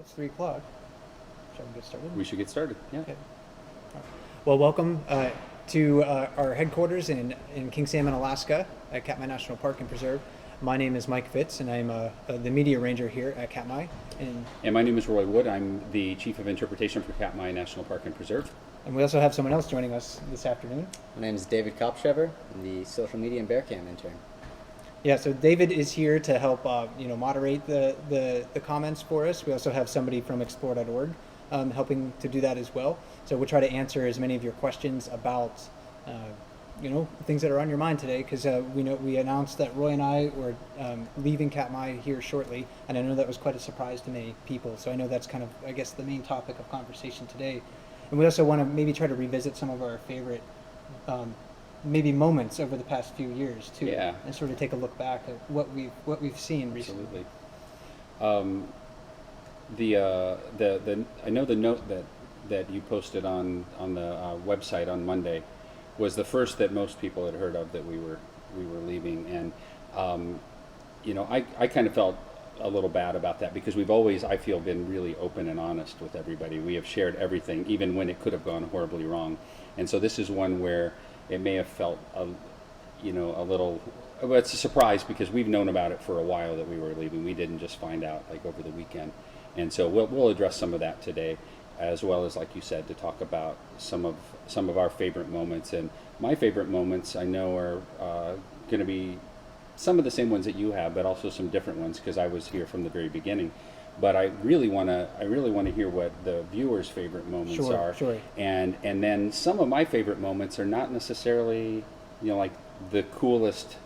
It's 3 o'clock. Shall we get started? We should get started. Yeah. Okay. Well, welcome to our headquarters in King Salmon, Alaska, at Katmai National Park and Preserve. My name is Mike Fitz, and I'm the media ranger here at Katmai. And my name is Roy Wood. I'm the Chief of Interpretation for Katmai National Park and Preserve. And we also have someone else joining us this afternoon. My name is David Kopschever. I'm the social media and Bearcam intern. Yeah, so David is here to help moderate the comments for us. We also have somebody from explore.org helping to do that as well. So we'll try to answer as many of your questions about things that are on your mind today, because we announced that Roy and I were leaving Katmai here shortly, and I know that was quite a surprise to many people. So I know that's kind of, I guess, the main topic of conversation today. And we also want to maybe try to revisit some of our favorite maybe moments over the past few years too, Yeah. and sort of take a look back at what we've seen recently. Absolutely. I know the note that you posted on the website on Monday was the first that most people had heard of that we were leaving, and I kind of felt a little bad about that, because we've always, I feel, been really open and honest with everybody. We have shared everything, even when it could have gone horribly wrong, and so this is one where it may have felt a little. Well, it's a surprise, because we've known about it for a while that we were leaving. We didn't just find out like over the weekend, and so we'll address some of that today, as well as, like you said, to talk about some of our favorite moments. And my favorite moments, I know, are going to be some of the same ones that you have, but also some different ones, because I was here from the very beginning. But I really want to hear what the viewers' favorite moments are. Sure. And then some of my favorite moments are not necessarily, like the coolest,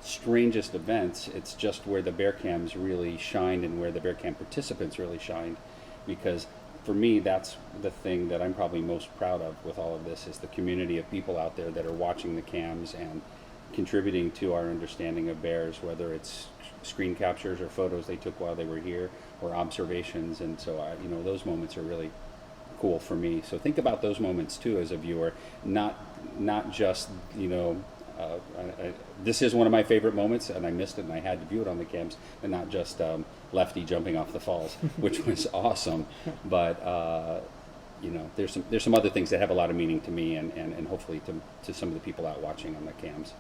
strangest events. It's just where the bear cams really shined, and where the bear cam participants really shined, because for me, that's the thing that I'm probably most proud of with all of this, is the community of people out there that are watching the cams and contributing to our understanding of bears, whether it's screen captures or photos they took while they were here, or observations. And so those moments are really cool for me. So think about those moments too as a viewer, not just this is one of my favorite moments and I missed it and I had to view it on the cams, and not just Lefty jumping off the falls, which was awesome, but there's some other things that have a lot of meaning to me, and hopefully to some of the people out watching on the cams.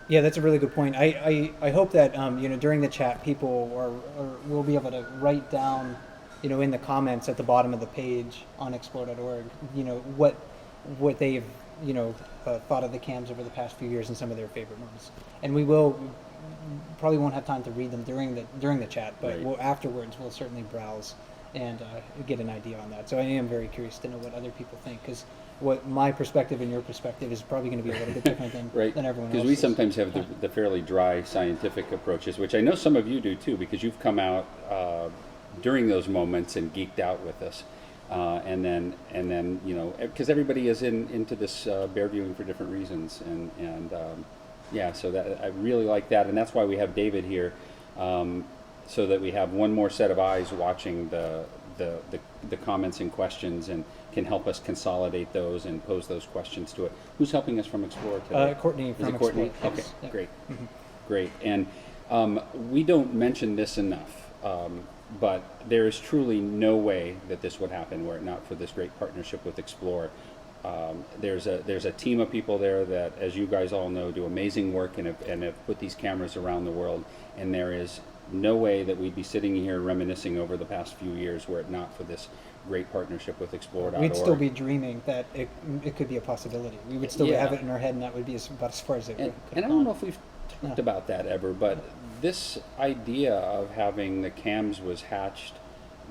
Yeah, that's a really good point. I hope that during the chat, people will be able to write down in the comments at the bottom of the page on explore.org what they've thought of the cams over the past few years and some of their favorite moments. And we probably won't have time to read them during the chat, but Right. afterwards we'll certainly browse and get an idea on that. So I am very curious to know what other people think, because what my perspective and your perspective is probably going to be a little bit different than Right. than everyone Because else's. we sometimes have the fairly dry scientific approaches, which I know some of you do too, because you've come out during those moments and geeked out with us. And then because everybody is into this bear viewing for different reasons, so that I really like that, and that's why we have David here, so that we have one more set of eyes watching the comments and questions, and can help us consolidate those and pose those questions to it. Who's helping us from Explore today? Courtney Is from it Courtney? Explore. Okay, Yes. Yeah. great, Mhm. great. And we don't mention this enough. But there is truly no way that this would happen were it not for this great partnership with Explore. There's a team of people there that, as you guys all know, do amazing work and have put these cameras around the world. And there is no way that we'd be sitting here reminiscing over the past few years were it not for this great partnership with Explore.org. We'd still be dreaming that it could be a possibility. We would still Yeah. have it in our head, and that would be about as far as it could And I don't know if we've talked about that ever, but this idea of having the cams was hatched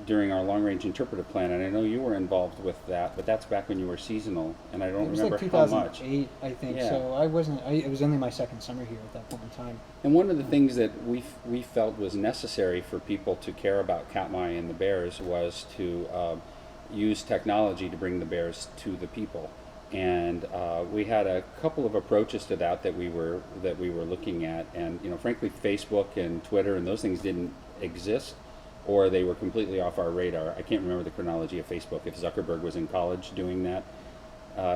during our long-range interpretive plan, and I know you were involved with that, but that's back when you were seasonal, and I don't It was remember like how much. 2008, I think. Yeah. So I wasn't. It was only my second summer here at that point in time. And one of the things that we felt was necessary for people to care about Katmai and the bears was to use technology to bring the bears to the people. And we had a couple of approaches to that we were looking at, and frankly, Facebook and Twitter and those things didn't exist, or they were completely off our radar. I can't remember the chronology of Facebook. If Zuckerberg was in college doing that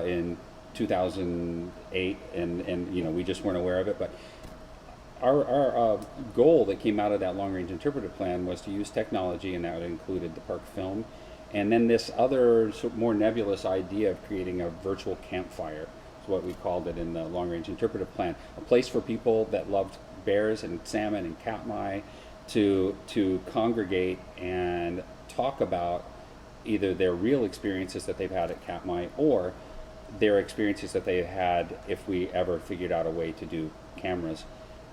in 2008, and we just weren't aware of it. But our goal that came out of that long-range interpretive plan was to use technology, and that included the park film, and then this other more nebulous idea of creating a virtual campfire is what we called it in the long-range interpretive plan. A place for people that loved bears and salmon and Katmai to congregate and talk about either their real experiences that they've had at Katmai or their experiences that they had if we ever figured out a way to do cameras.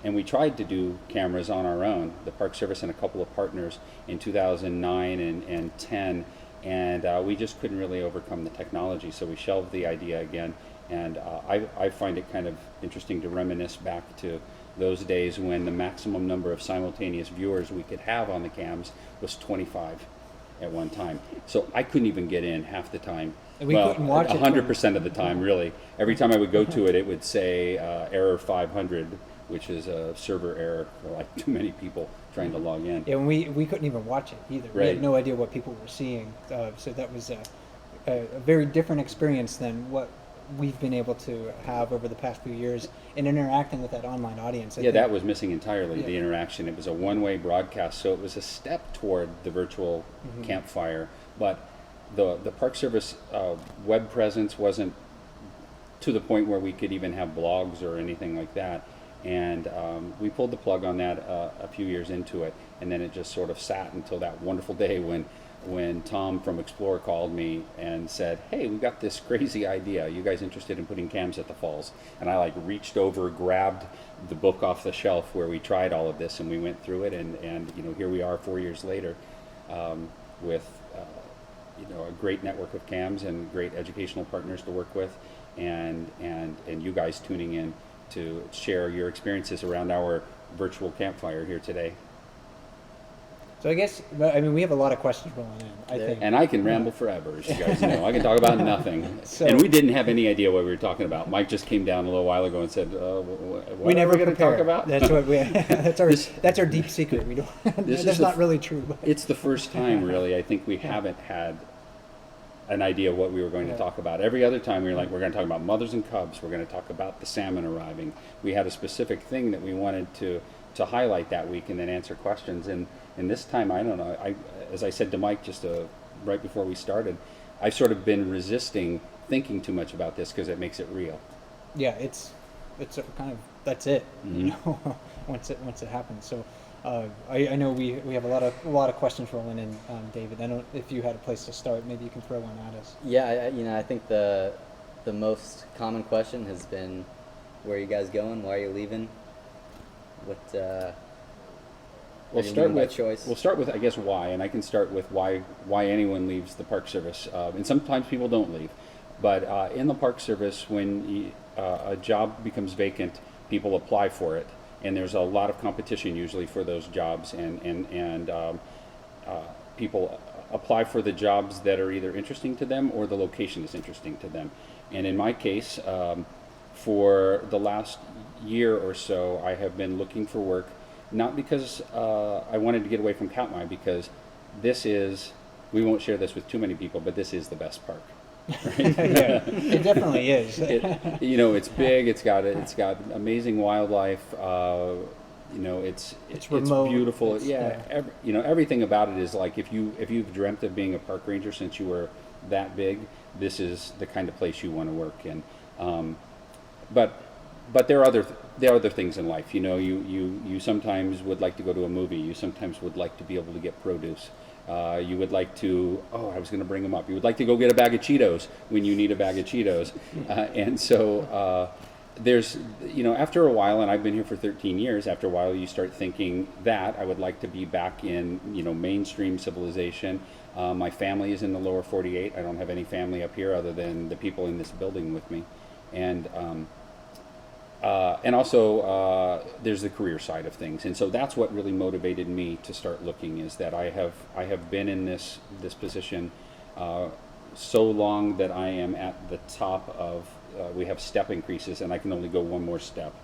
And we tried to do cameras on our own, the Park Service and a couple of partners in 2009 and 10, and we just couldn't really overcome the technology, so we shelved the idea again. And I find it kind of interesting to reminisce back to those days when the maximum number of simultaneous viewers we could have on the cams was 25 at one time. So I couldn't even get in half the time. And we couldn't watch it 100% of the time, really. Every time I would go to it, it would say error 500, which is a server error for like too many people trying to log in. Yeah, and we couldn't even watch it either. We Right. had no idea what people were seeing. So that was a very different experience than what we've been able to have over the past few years in interacting with that online audience. I Yeah, think. that was missing entirely, Yeah. the interaction. It was a one-way broadcast, so it was a step toward the virtual campfire. But the Park Service web presence wasn't to the point where we could even have blogs or anything like that. And we pulled the plug on that a few years into it, and then it just sort of sat until that wonderful day when Tom from Explorer called me and said, "Hey, we got this crazy idea. You guys interested in putting cams at the falls?" And I like reached over, grabbed the book off the shelf where we tried all of this, and we went through it, and you know, here we are 4 years later with you know, a great network of cams and great educational partners to work with, and you guys tuning in to share your experiences around our virtual campfire here today. So I guess, I mean, we have a lot of questions rolling in, I think. And I can ramble forever, as you guys know. I can talk about nothing. So- And we didn't have any idea what we were talking about. Mike just came down a little while ago and said, what We are never we going to prepare. talk about? That's what we. That's our deep secret. We don't. This That's is not really true. But It's the first time, really, I think we haven't had an idea of what we were going to Yeah. talk about. Every other time we were like, we're going to talk about mothers and cubs. We're going to talk about the salmon arriving. We had a specific thing that we wanted to highlight that week and then answer questions. And this time, I don't know. As I said to Mike just right before we started, I've sort of been resisting thinking too much about this because it makes it real. yeah, it's a kind of that's it. You Mhm. know, once it happens. So. I know we have a lot of questions rolling in, David. I don't if you had a place to start. Maybe you can throw one at us. Yeah, I think the most common question has been, where are you guys going? Why are you leaving? What We'll do you start mean by with choice? We'll start with, I guess, why, and I can start with why anyone leaves the Park Service. And sometimes people don't leave, but in the Park Service, when a job becomes vacant, people apply for it, and there's a lot of competition usually for those jobs, and people apply for the jobs that are either interesting to them or the location is interesting to them. And in my case, for the last year or so, I have been looking for work, not because I wanted to get away from Katmai, because we won't share this with too many people, but this is the best park. Right? Yeah, it definitely is. You know, it's big. It's got amazing wildlife. You know, it's remote. beautiful. It's- You know, everything about it is like if you've dreamt of being a park ranger since you were that big, this is the kind of place you want to work in. But there are other things in life. You know, you sometimes would like to go to a movie. You sometimes would like to be able to get produce. You would like to, I was going to bring them up. You would like to go get a bag of Cheetos when you need a bag of Cheetos. And so there's, you know, after a while, and I've been here for 13 years, after a while you start thinking that I would like to be back in, you know, mainstream civilization. My family is in the lower 48. I don't have any family up here other than the people in this building with me. And also there's the career side of things, and so that's what really motivated me to start looking. Is that I have been in this position so long that I am at the top of. We have step increases, and I can only go one more step,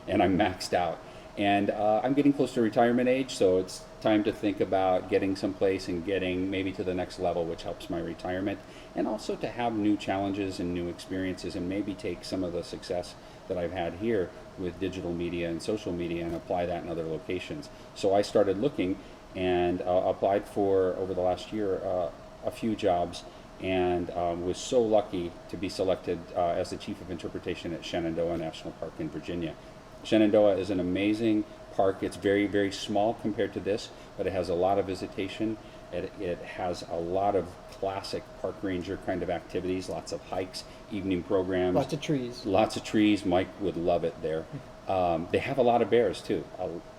and I'm maxed out. And I'm getting close to retirement age, so it's time to think about getting someplace and getting maybe to the next level, which helps my retirement, and also to have new challenges and new experiences, and maybe take some of the success that I've had here with digital media and social media and apply that in other locations. So I started looking and applied for, over the last year, a few jobs, and was so lucky to be selected as the Chief of Interpretation at Shenandoah National Park in Virginia. Shenandoah is an amazing park. It's very, very small compared to this, but it has a lot of visitation. It has a lot of classic park ranger kind of activities, lots of hikes, evening programs. Lots of trees. Lots of trees. Mike would love it there. They have a lot of bears too,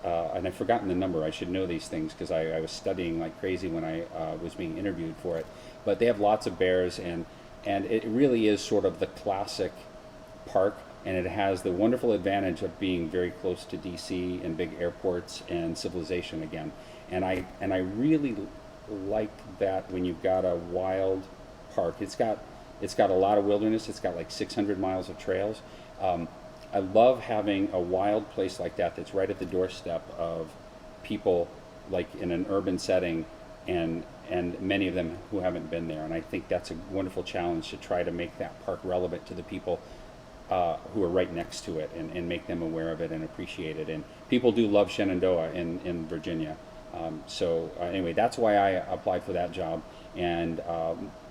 and I've forgotten the number. I should know these things because I was studying like crazy when I was being interviewed for it. But they have lots of bears, and it really is sort of the classic park, and it has the wonderful advantage of being very close to DC and big airports and civilization again. And I really like that when you've got a wild park. It's got a lot of wilderness. It's got like 600 miles of trails. I love having a wild place like that that's right at the doorstep of people, like in an urban setting, and many of them who haven't been there. And I think that's a wonderful challenge to try to make that park relevant to the people who are right next to it, and make them aware of it and appreciate it. And people do love Shenandoah in Virginia. Anyway, that's why I applied for that job. And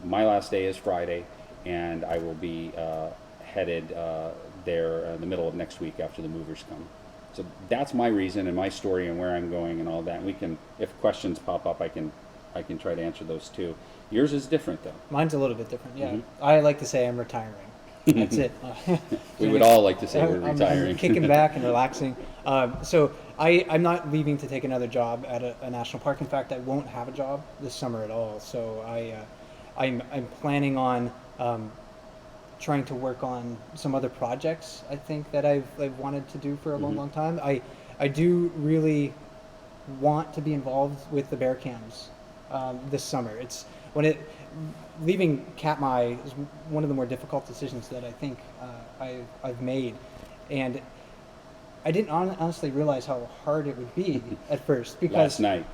my last day is Friday, and I will be headed there in the middle of next week after the movers come. So that's my reason and my story and where I'm going and all that. And we can, if questions pop up, I can try to answer those too. Yours is different though. Mine's a little bit different. Yeah, Mm-hmm. I like to say I'm retiring. That's it. We would all like to say we're I'm retiring. kicking back and relaxing. So I'm not leaving to take another job at a national park. In fact, I won't have a job this summer at all. So I'm planning on trying to work on some other projects. I think that I've wanted to do for a long time. I do really want to be involved with the bear cams this summer. Leaving Katmai is one of the more difficult decisions that I think I've made, and I didn't honestly realize how hard it would be at first, because Last night.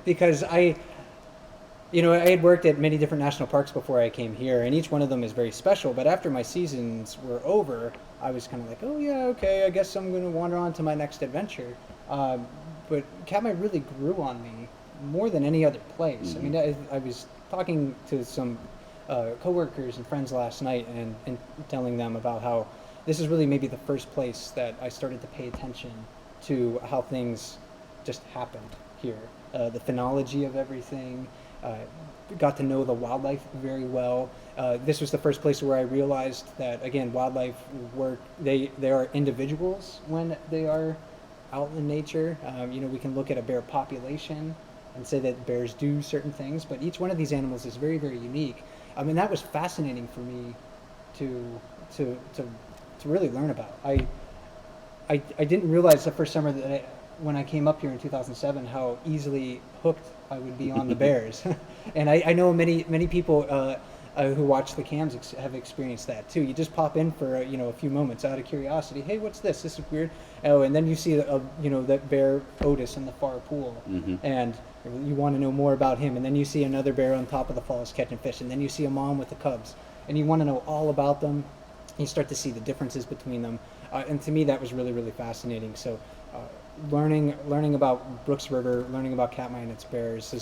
because I had worked at many different national parks before I came here, and each one of them is very special. But after my seasons were over, I was kind of like, oh yeah, okay, I guess I'm going to wander on to my next adventure. But Katmai really grew on me more than any other place. I mean, I was talking to some coworkers and friends last night and telling them about how this is really maybe the first place that I started to pay attention to how things just happened here. The phenology of everything, got to know the wildlife very well. This was the first place where I realized that, again, wildlife work, they are individuals when they are out in nature. We can look at a bear population and say that bears do certain things, but each one of these animals is very, very unique. I mean, that was fascinating for me to really learn about. I didn't realize the first summer that when I came up here in 2007 how easily hooked I would be on the bears. And I know many people who watch the cams have experienced that too. You just pop in for a few moments out of curiosity. Hey, what's this? This is weird. Oh, and then you see that bear Otis in the far pool, and you want to know more about him. And then you see another bear on top of the falls catching fish, and then you see a mom with the cubs, and you want to know all about them. You start to see the differences between them, and to me that was really, really fascinating. So learning about Brooks River, learning about Katmai and its bears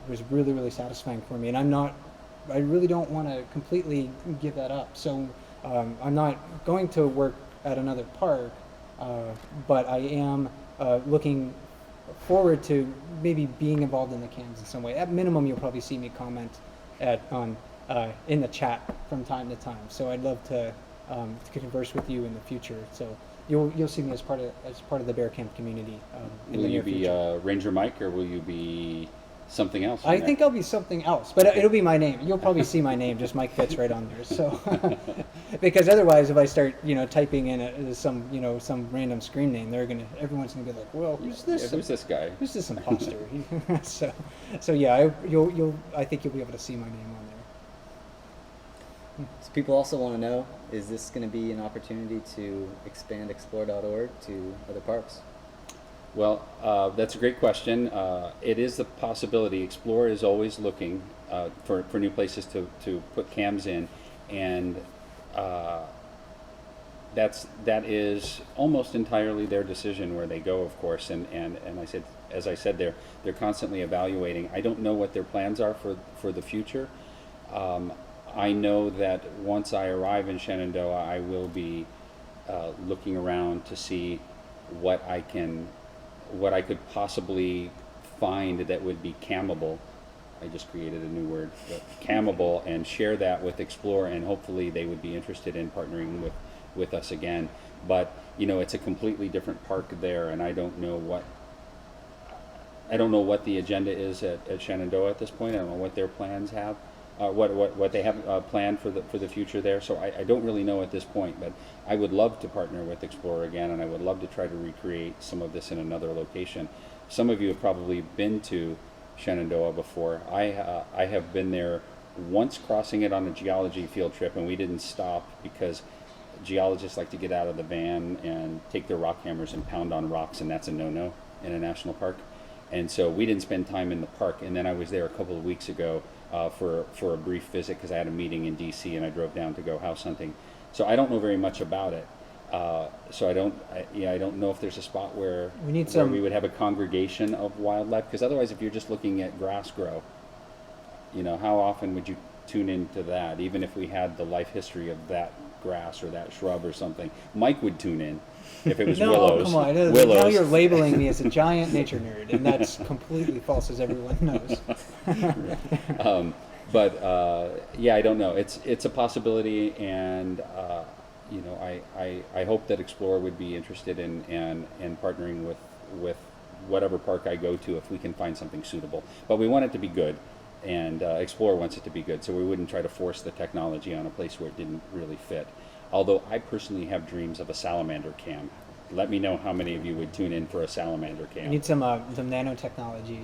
was really, really satisfying for me. And I really don't want to completely give that up. So I'm not going to work at another park, but I am looking forward to maybe being involved in the cams in some way. At minimum, you'll probably see me comment in the chat from time to time. So I'd love to converse with you in the future. So you'll see me as part of the bear camp community. Will you be Ranger Mike, or will you be something else? I think I'll be something else, but it'll be my name. You'll probably see my name, just Mike fits right on there. So, because otherwise, if I start, typing in some random screen name, everyone's gonna be like, well, who's this? Yeah, who's this guy? Who's this imposter? so yeah, I think you'll be able to see my name on So people also want to know, is this going to be an opportunity to expand explore.org to other parks? Well, that's a great question. It is a possibility. Explore is always looking for new places to put cams in, and that is almost entirely their decision where they go, of course. And I said, as I said, they're constantly evaluating. I don't know what their plans are for the future. I know that once I arrive in Shenandoah, I will be looking around to see what I could possibly find that would be cammable. I just created a new word, but cammable, and share that with Explore, and hopefully they would be interested in partnering with us again. But it's a completely different park there, and I don't know what the agenda is at Shenandoah at this point. I don't know what their plans have, what they have planned for the future there. So I don't really know at this point, but I would love to partner with Explorer again, and I would love to try to recreate some of this in another location. Some of you have probably been to Shenandoah before. I have been there once, crossing it on a geology field trip, and we didn't stop because geologists like to get out of the van and take their rock hammers and pound on rocks, and that's a no-no in a national park. And so we didn't spend time in the park. And then I was there a couple of weeks ago for a brief visit because I had a meeting in D.C. and I drove down to go house hunting. So I don't know very much about it. So I don't know if there's a spot where we would have a congregation of wildlife, because otherwise, if you're just looking at grass grow, how often would you tune into that? Even if we had the life history of that grass or that shrub or something, Mike would tune in if it was No, willows. come on. Willows. Now you're labeling me as a giant nature nerd, and that's completely false, as everyone knows. Yeah, I don't know. It's a possibility, and I hope that Explorer would be interested in partnering with whatever park I go to if we can find something suitable. But we want it to be good, and Explorer wants it to be good, so we wouldn't try to force the technology on a place where it didn't really fit. Although I personally have dreams of a salamander cam. Let me know how many of you would tune in for a salamander cam. You need some nanotechnology.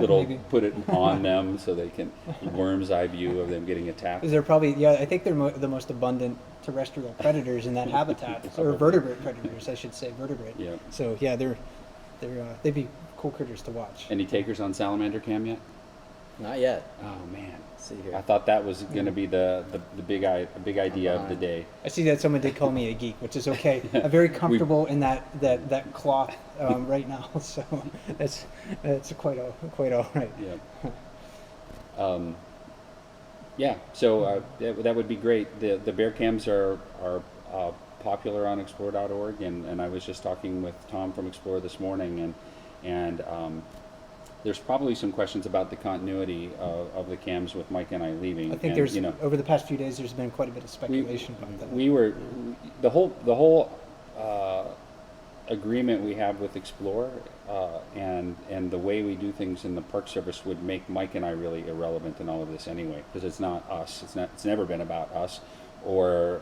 Little put it on them so they can worm's eye view of them getting attacked. They're probably, I think they're the most abundant terrestrial predators in that habitat, or vertebrate predators, I should say, vertebrate. Yeah. So yeah, they'd be cool critters to watch. Any takers on salamander cam yet? Not yet. Oh man, Let's see here. I thought that was going to be the big idea of the day. I see that someone did call me a geek, which is okay. I'm very comfortable in that cloth right now, so that's quite all right. Yeah. Yeah. So that would be great. The bear cams are popular on Explore.org, and I was just talking with Tom from Explore this morning, and there's probably some questions about the continuity of the cams with Mike and I leaving. I think over the past few days there's been quite a bit of speculation about that. The whole agreement we have with Explore and the way we do things in the Park Service would make Mike and I really irrelevant in all of this anyway, because it's not us. It's never been about us, or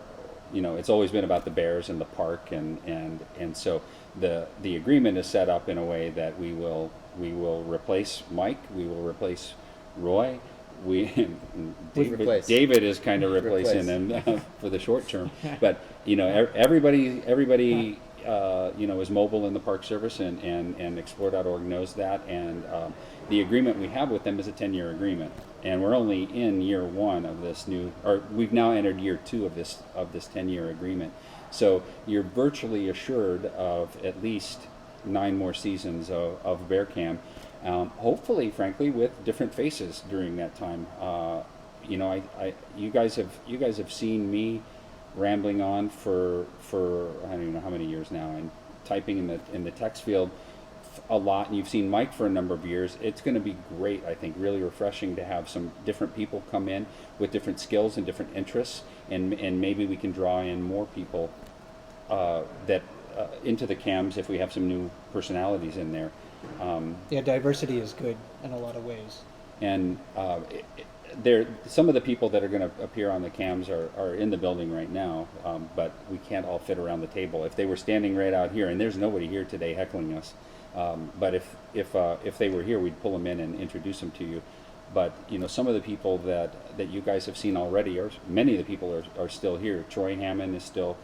it's always been about the bears and the park, and so the agreement is set up in a way that we will replace Mike, we will replace Roy, David is kind of replacing them for the short term, but everybody is mobile in the Park Service, and Explore.org knows that, and the agreement we have with them is a 10-year agreement, and we're only in year one of this we've now entered year two of this 10-year agreement. So you're virtually assured of at least 9 more seasons of Bear Cam, hopefully, frankly, with different faces during that time. You guys have seen me rambling on for I don't even know how many years now, and typing in the text field a lot, and you've seen Mike for a number of years. It's going to be great, I think, really refreshing to have some different people come in with different skills and different interests, and maybe we can draw in more people into the cams if we have some new personalities in there. Diversity is good in a lot of ways. And some of the people that are going to appear on the cams are in the building right now, but we can't all fit around the table. If they were standing right out here, and there's nobody here today heckling us, but if they were here, we'd pull them in and introduce them to you. But some of the people that you guys have seen already, or many of the people are still here. Troy Hammond is still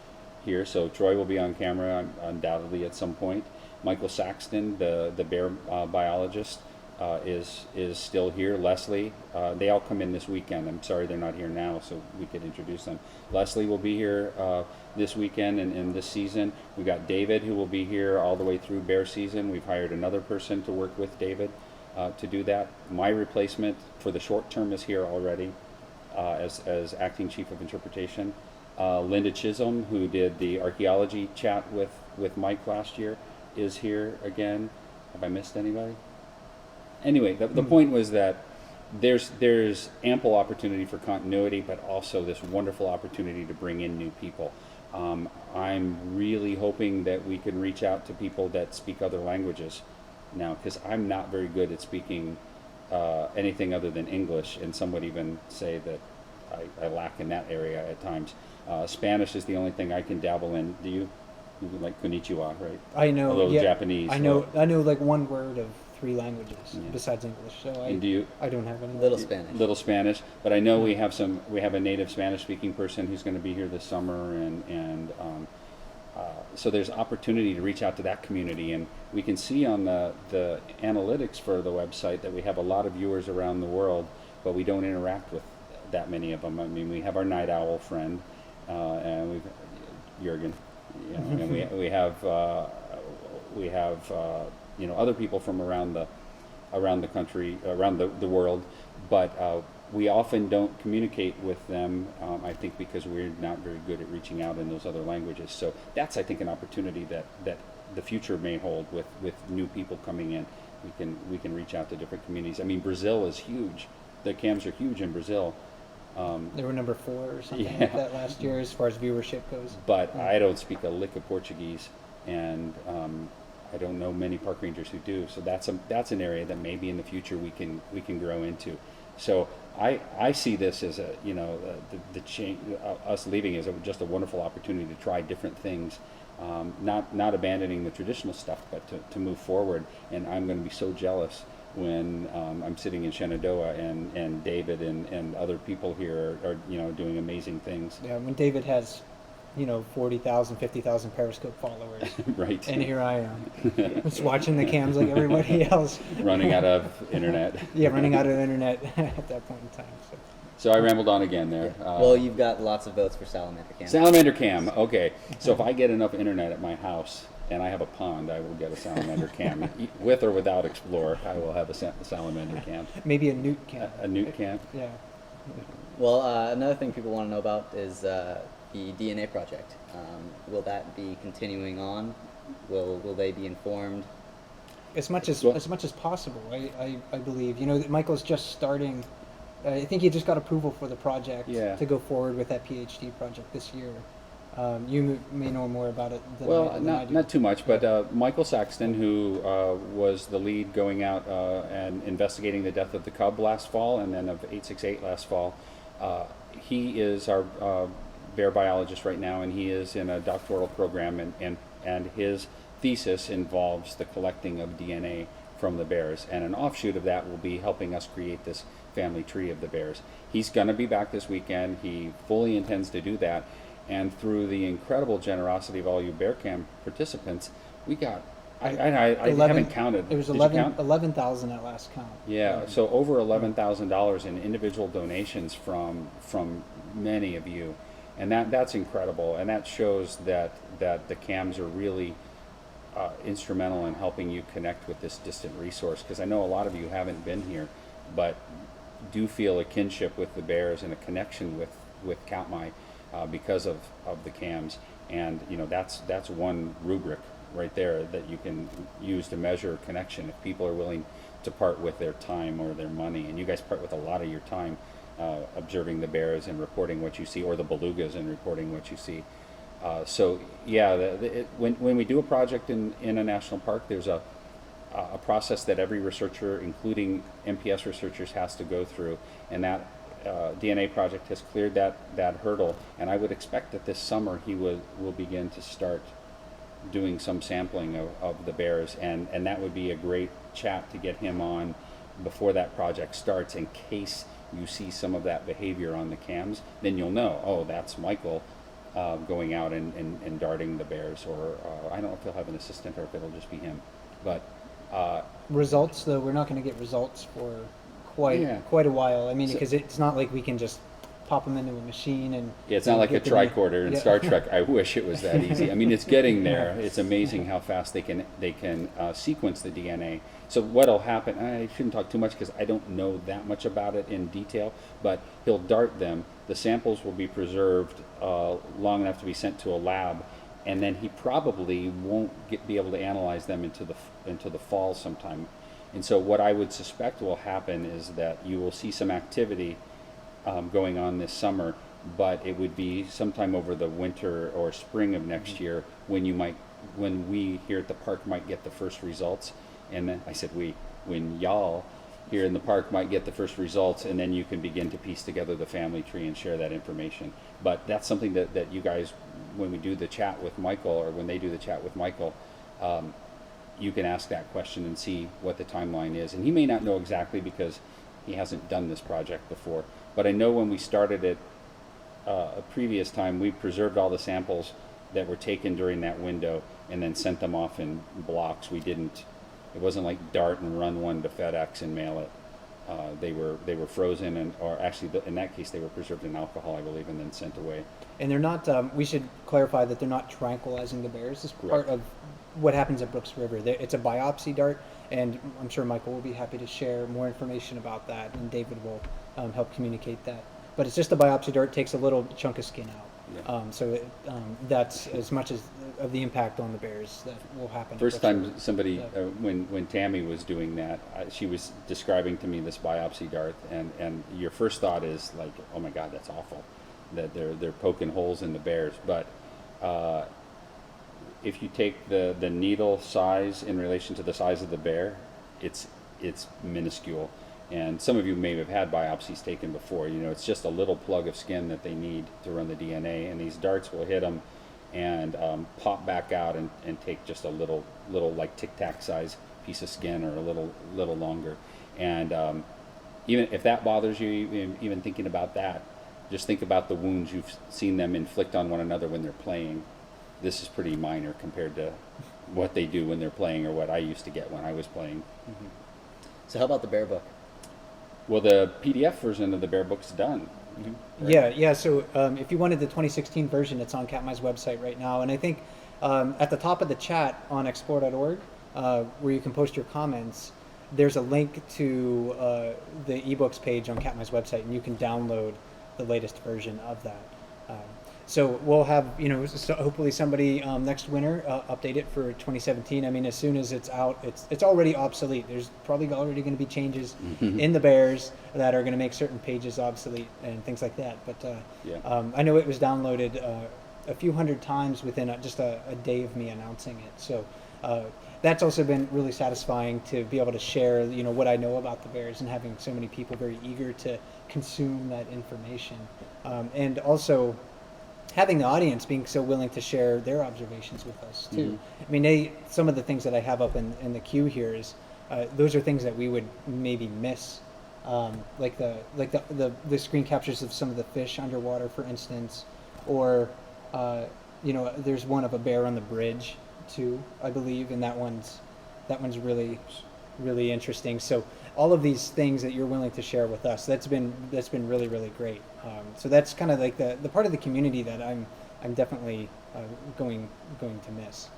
here, so Troy will be on camera undoubtedly at some point. Michael Saxton, the bear biologist, is still here. Leslie, they all come in this weekend. I'm sorry they're not here now, so we could introduce them. Leslie will be here this weekend and this season. We got David, who will be here all the way through bear season. We've hired another person to work with David to do that. My replacement for the short term is here already as acting chief of interpretation. Linda Chisholm, who did the archaeology chat with Mike last year, is here again. Have I missed anybody? Anyway, the point was that there's ample opportunity for continuity, but also this wonderful opportunity to bring in new people. I'm really hoping that we can reach out to people that speak other languages now, because I'm not very good at speaking anything other than English, and some would even say that I lack in that area at times. Spanish is the only thing I can dabble in. Do you? You like konnichiwa, right? I know. A little yeah, Japanese. I know. I know like one word of 3 languages Yeah. besides English. So And do you? I don't have any. Little Spanish. Little Spanish, but I know we have a native Spanish speaking person who's going to be here this summer, and so there's opportunity to reach out to that community, and we can see on the analytics for the website that we have a lot of viewers around the world, but we don't interact with that many of them. I mean, we have our night owl friend, and we've Jurgen, and we have other people from around the country, around the world, but we often don't communicate with them, I think because we're not very good at reaching out in those other languages. So that's, I think, an opportunity that the future may hold with new people coming in. We can reach out to different communities. I mean, Brazil is huge. The cams are huge in Brazil. They were number 4 or something Yeah. like that last year as far as viewership goes. But I don't speak a lick of Portuguese, and I don't know many park rangers who do. So that's an area that maybe in the future we can grow into. So I see this as the change, us leaving is just a wonderful opportunity to try different things, not abandoning the traditional stuff, but to move forward. And I'm going to be so jealous when I'm sitting in Shenandoah and David and other people here are doing amazing things. Yeah, when David has 40,000, 50,000 Periscope followers. Right. And here I am, just watching the cams like everybody else. Running out of internet. Yeah, running out of the internet at that point in time. So I rambled on again there. Well, you've got lots of votes for Salamander Cam. Salamander cam. Okay. So if I get enough internet at my house and I have a pond, I will get a salamander cam. With or without Explorer, I will have a salamander cam. Maybe a newt cam. A newt cam. Yeah. Well, another thing people want to know about is the DNA project. Will that be continuing on? Will they be informed? As much as possible, I believe. Michael's just starting. I think he just got approval for the project to go forward with that PhD project this year. You may know more about it than I do. Not too much, but Michael Saxton, who was the lead going out and investigating the death of the cub last fall and then of 868 last fall, he is our bear biologist right now, and he is in a doctoral program, and his thesis involves the collecting of DNA from the bears, and an offshoot of that will be helping us create this family tree of the bears. He's going to be back this weekend. He fully intends to do that, and through the incredible generosity of all you bear camp participants, we got I haven't counted. It was Did you count? 11,000 at last count. Yeah, so over $11,000 in individual donations from many of you, and that's incredible, and that shows that the cams are really instrumental in helping you connect with this distant resource. Because I know a lot of you haven't been here, but do feel a kinship with the bears and a connection with Katmai because of the cams, and that's one rubric right there that you can use to measure connection. If people are willing to part with their time or their money, and you guys part with a lot of your time observing the bears and reporting what you see, or the belugas and reporting what you see. So yeah, when we do a project in a national park, there's a process that every researcher, including MPS researchers, has to go through, and that DNA project has cleared that hurdle, and I would expect that this summer he will begin to start doing some sampling of the bears, and that would be a great chat to get him on before that project starts, in case you see some of that behavior on the cams, then you'll know, oh, that's Michael going out and darting the bears, or I don't know if he'll have an assistant or if it'll just be him. But Results, though, we're not going to get results for Yeah. quite a while. I mean, So- because it's not like we can just pop them into a machine and yeah, it's not like a get the- tricorder in Yeah. Star Trek. I wish it was that easy. I mean, it's getting there. It's amazing how fast they can sequence the DNA. So what'll happen? I shouldn't talk too much because I don't know that much about it in detail. But he'll dart them. The samples will be preserved long enough to be sent to a lab, and then he probably won't be able to analyze them into the fall sometime. And so what I would suspect will happen is that you will see some activity going on this summer, but it would be sometime over the winter or spring of next year when we here at the park might get the first results. And then I said when y'all here in the park might get the first results, and then you can begin to piece together the family tree and share that information. But that's something that you guys, when we do the chat with Michael, or when they do the chat with Michael, you can ask that question and see what the timeline is. And he may not know exactly because he hasn't done this project before. But I know when we started it a previous time, we preserved all the samples that were taken during that window and then sent them off in blocks. It wasn't like dart and run one to FedEx and mail it. They were frozen, or actually in that case they were preserved in alcohol, I believe, and then sent away. And they're not. We should clarify that they're not tranquilizing the bears. It's part Correct. of what happens at Brooks River. It's a biopsy dart, and I'm sure Michael will be happy to share more information about that, and David will help communicate that. But it's just a biopsy dart. Takes a little chunk of skin out. Yeah. That's as much as of the impact on the bears that will happen. at First Brooks River. time somebody, Yeah. when Tammy was doing that, she was describing to me this biopsy dart, and your first thought is like, oh my God, that's awful, that they're poking holes in the bears. But if you take the needle size in relation to the size of the bear, it's minuscule. And some of you may have had biopsies taken before. You know, it's just a little plug of skin that they need to run the DNA, and these darts will hit them and pop back out and take just a little like Tic Tac size piece of skin, or a little longer. And even if that bothers you, even thinking about that, just think about the wounds you've seen them inflict on one another when they're playing. This is pretty minor compared to what they do when they're playing, or what I used to get when I was playing. Mm-hmm. So how about the bear book? Well, the PDF version of the Bear Book's done. Yeah. So if you wanted the 2016 version, it's on Katmai's website right now. And I think at the top of the chat on explore.org, where you can post your comments, there's a link to the ebooks page on Katmai's website, and you can download the latest version of that. So we'll have, hopefully somebody next winter update it for 2017. I mean, as soon as it's out, it's already obsolete. There's probably already going to be changes in the bears that are going to make certain pages obsolete and things like that. But Yeah. I know it was downloaded a few hundred times within just a day of me announcing it. So that's also been really satisfying to be able to share, what I know about the bears, and having so many people very eager to consume that information, and also having the audience being so willing to share their observations with us too. I mean, some of the things that I have up in the queue here is those are things that we would maybe miss, like the screen captures of some of the fish underwater, for instance, or there's one of a bear on the bridge too, I believe, and that one's really interesting. So all of these things that you're willing to share with us, that's been really, really great. So that's kind of like the part of the community that I'm definitely going to miss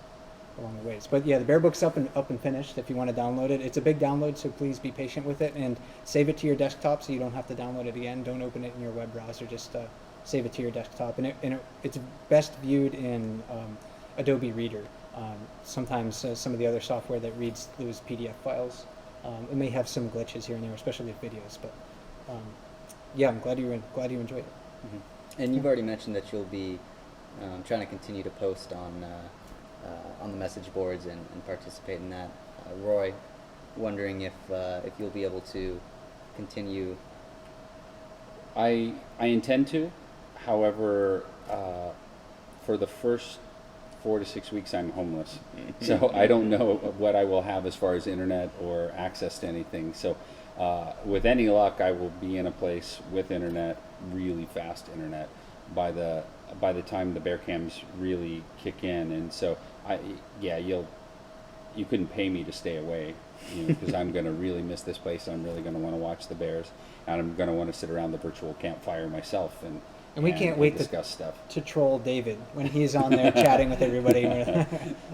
along the ways. But yeah, the Bear Book's up and finished. If you want to download it, it's a big download, so please be patient with it and save it to your desktop so you don't have to download it again. Don't open it in your web browser. Just save it to your desktop, and it's best viewed in Adobe Reader. Sometimes some of the other software that reads those PDF files, it may have some glitches here and there, especially with videos. But yeah, I'm glad you enjoyed it. Mm-hmm. And you've already mentioned that you'll be trying to continue to post on the message boards and participate in that. Roy, wondering if you'll be able to continue. I intend to. However, for the first 4 to 6 weeks I'm homeless. So I don't know what I will have as far as internet or access to anything. So with any luck, I will be in a place with internet, really fast internet, by the time the bear cams really kick in. And so you couldn't pay me to stay away, because I'm going to really miss this place. I'm really going to want to watch the bears, and I'm going to want to sit around the virtual campfire myself and we can't wait discuss stuff. to troll David when he's on there chatting with everybody.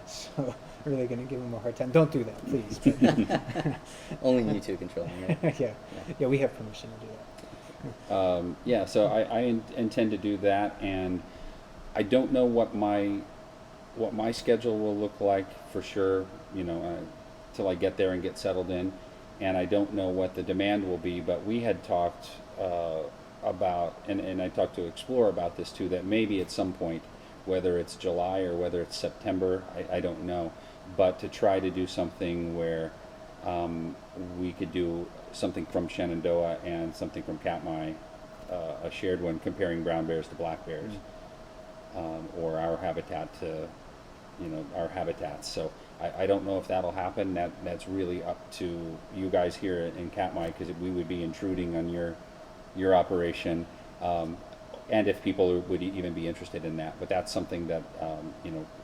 So really going to give him a hard time. Don't do that, please. But Only you two control him, right? yeah, we have permission to do that. So I intend to do that, and I don't know what my schedule will look like for sure, till I get there and get settled in, and I don't know what the demand will be, but we had talked about, and I talked to Explore about this too, that maybe at some point, whether it's July or whether it's September, I don't know, but to try to do something where we could do something from Shenandoah and something from Katmai, a shared one comparing brown bears to black bears, or our habitat to our habitats. So I don't know if that'll happen. That's really up to you guys here in Katmai, because we would be intruding on your operation, and if people would even be interested in that. But that's something that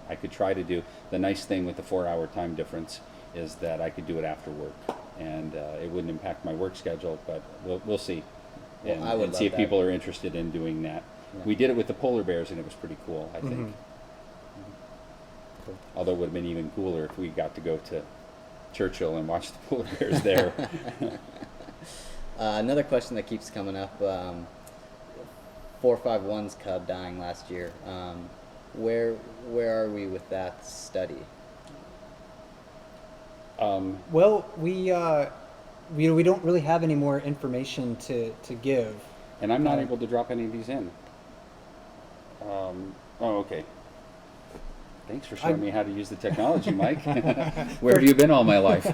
I could try to do. The nice thing with the 4-hour time difference is that I could do it after work, and it wouldn't impact my work schedule. But we'll see, Well, I would and see if love people that. are interested in doing that. Yeah. We did it with the polar bears, and it was pretty cool, I think. Mhm. Cool. Although it would have been even cooler if we got to go to Churchill and watch the polar bears there. Another question that keeps coming up, 451's cub dying last year. Where are we with that study? Well, we don't really have any more information to give. And I'm not able to drop any of these in. Okay. Thanks for showing me how to use the technology, Mike. Where have you been all my life?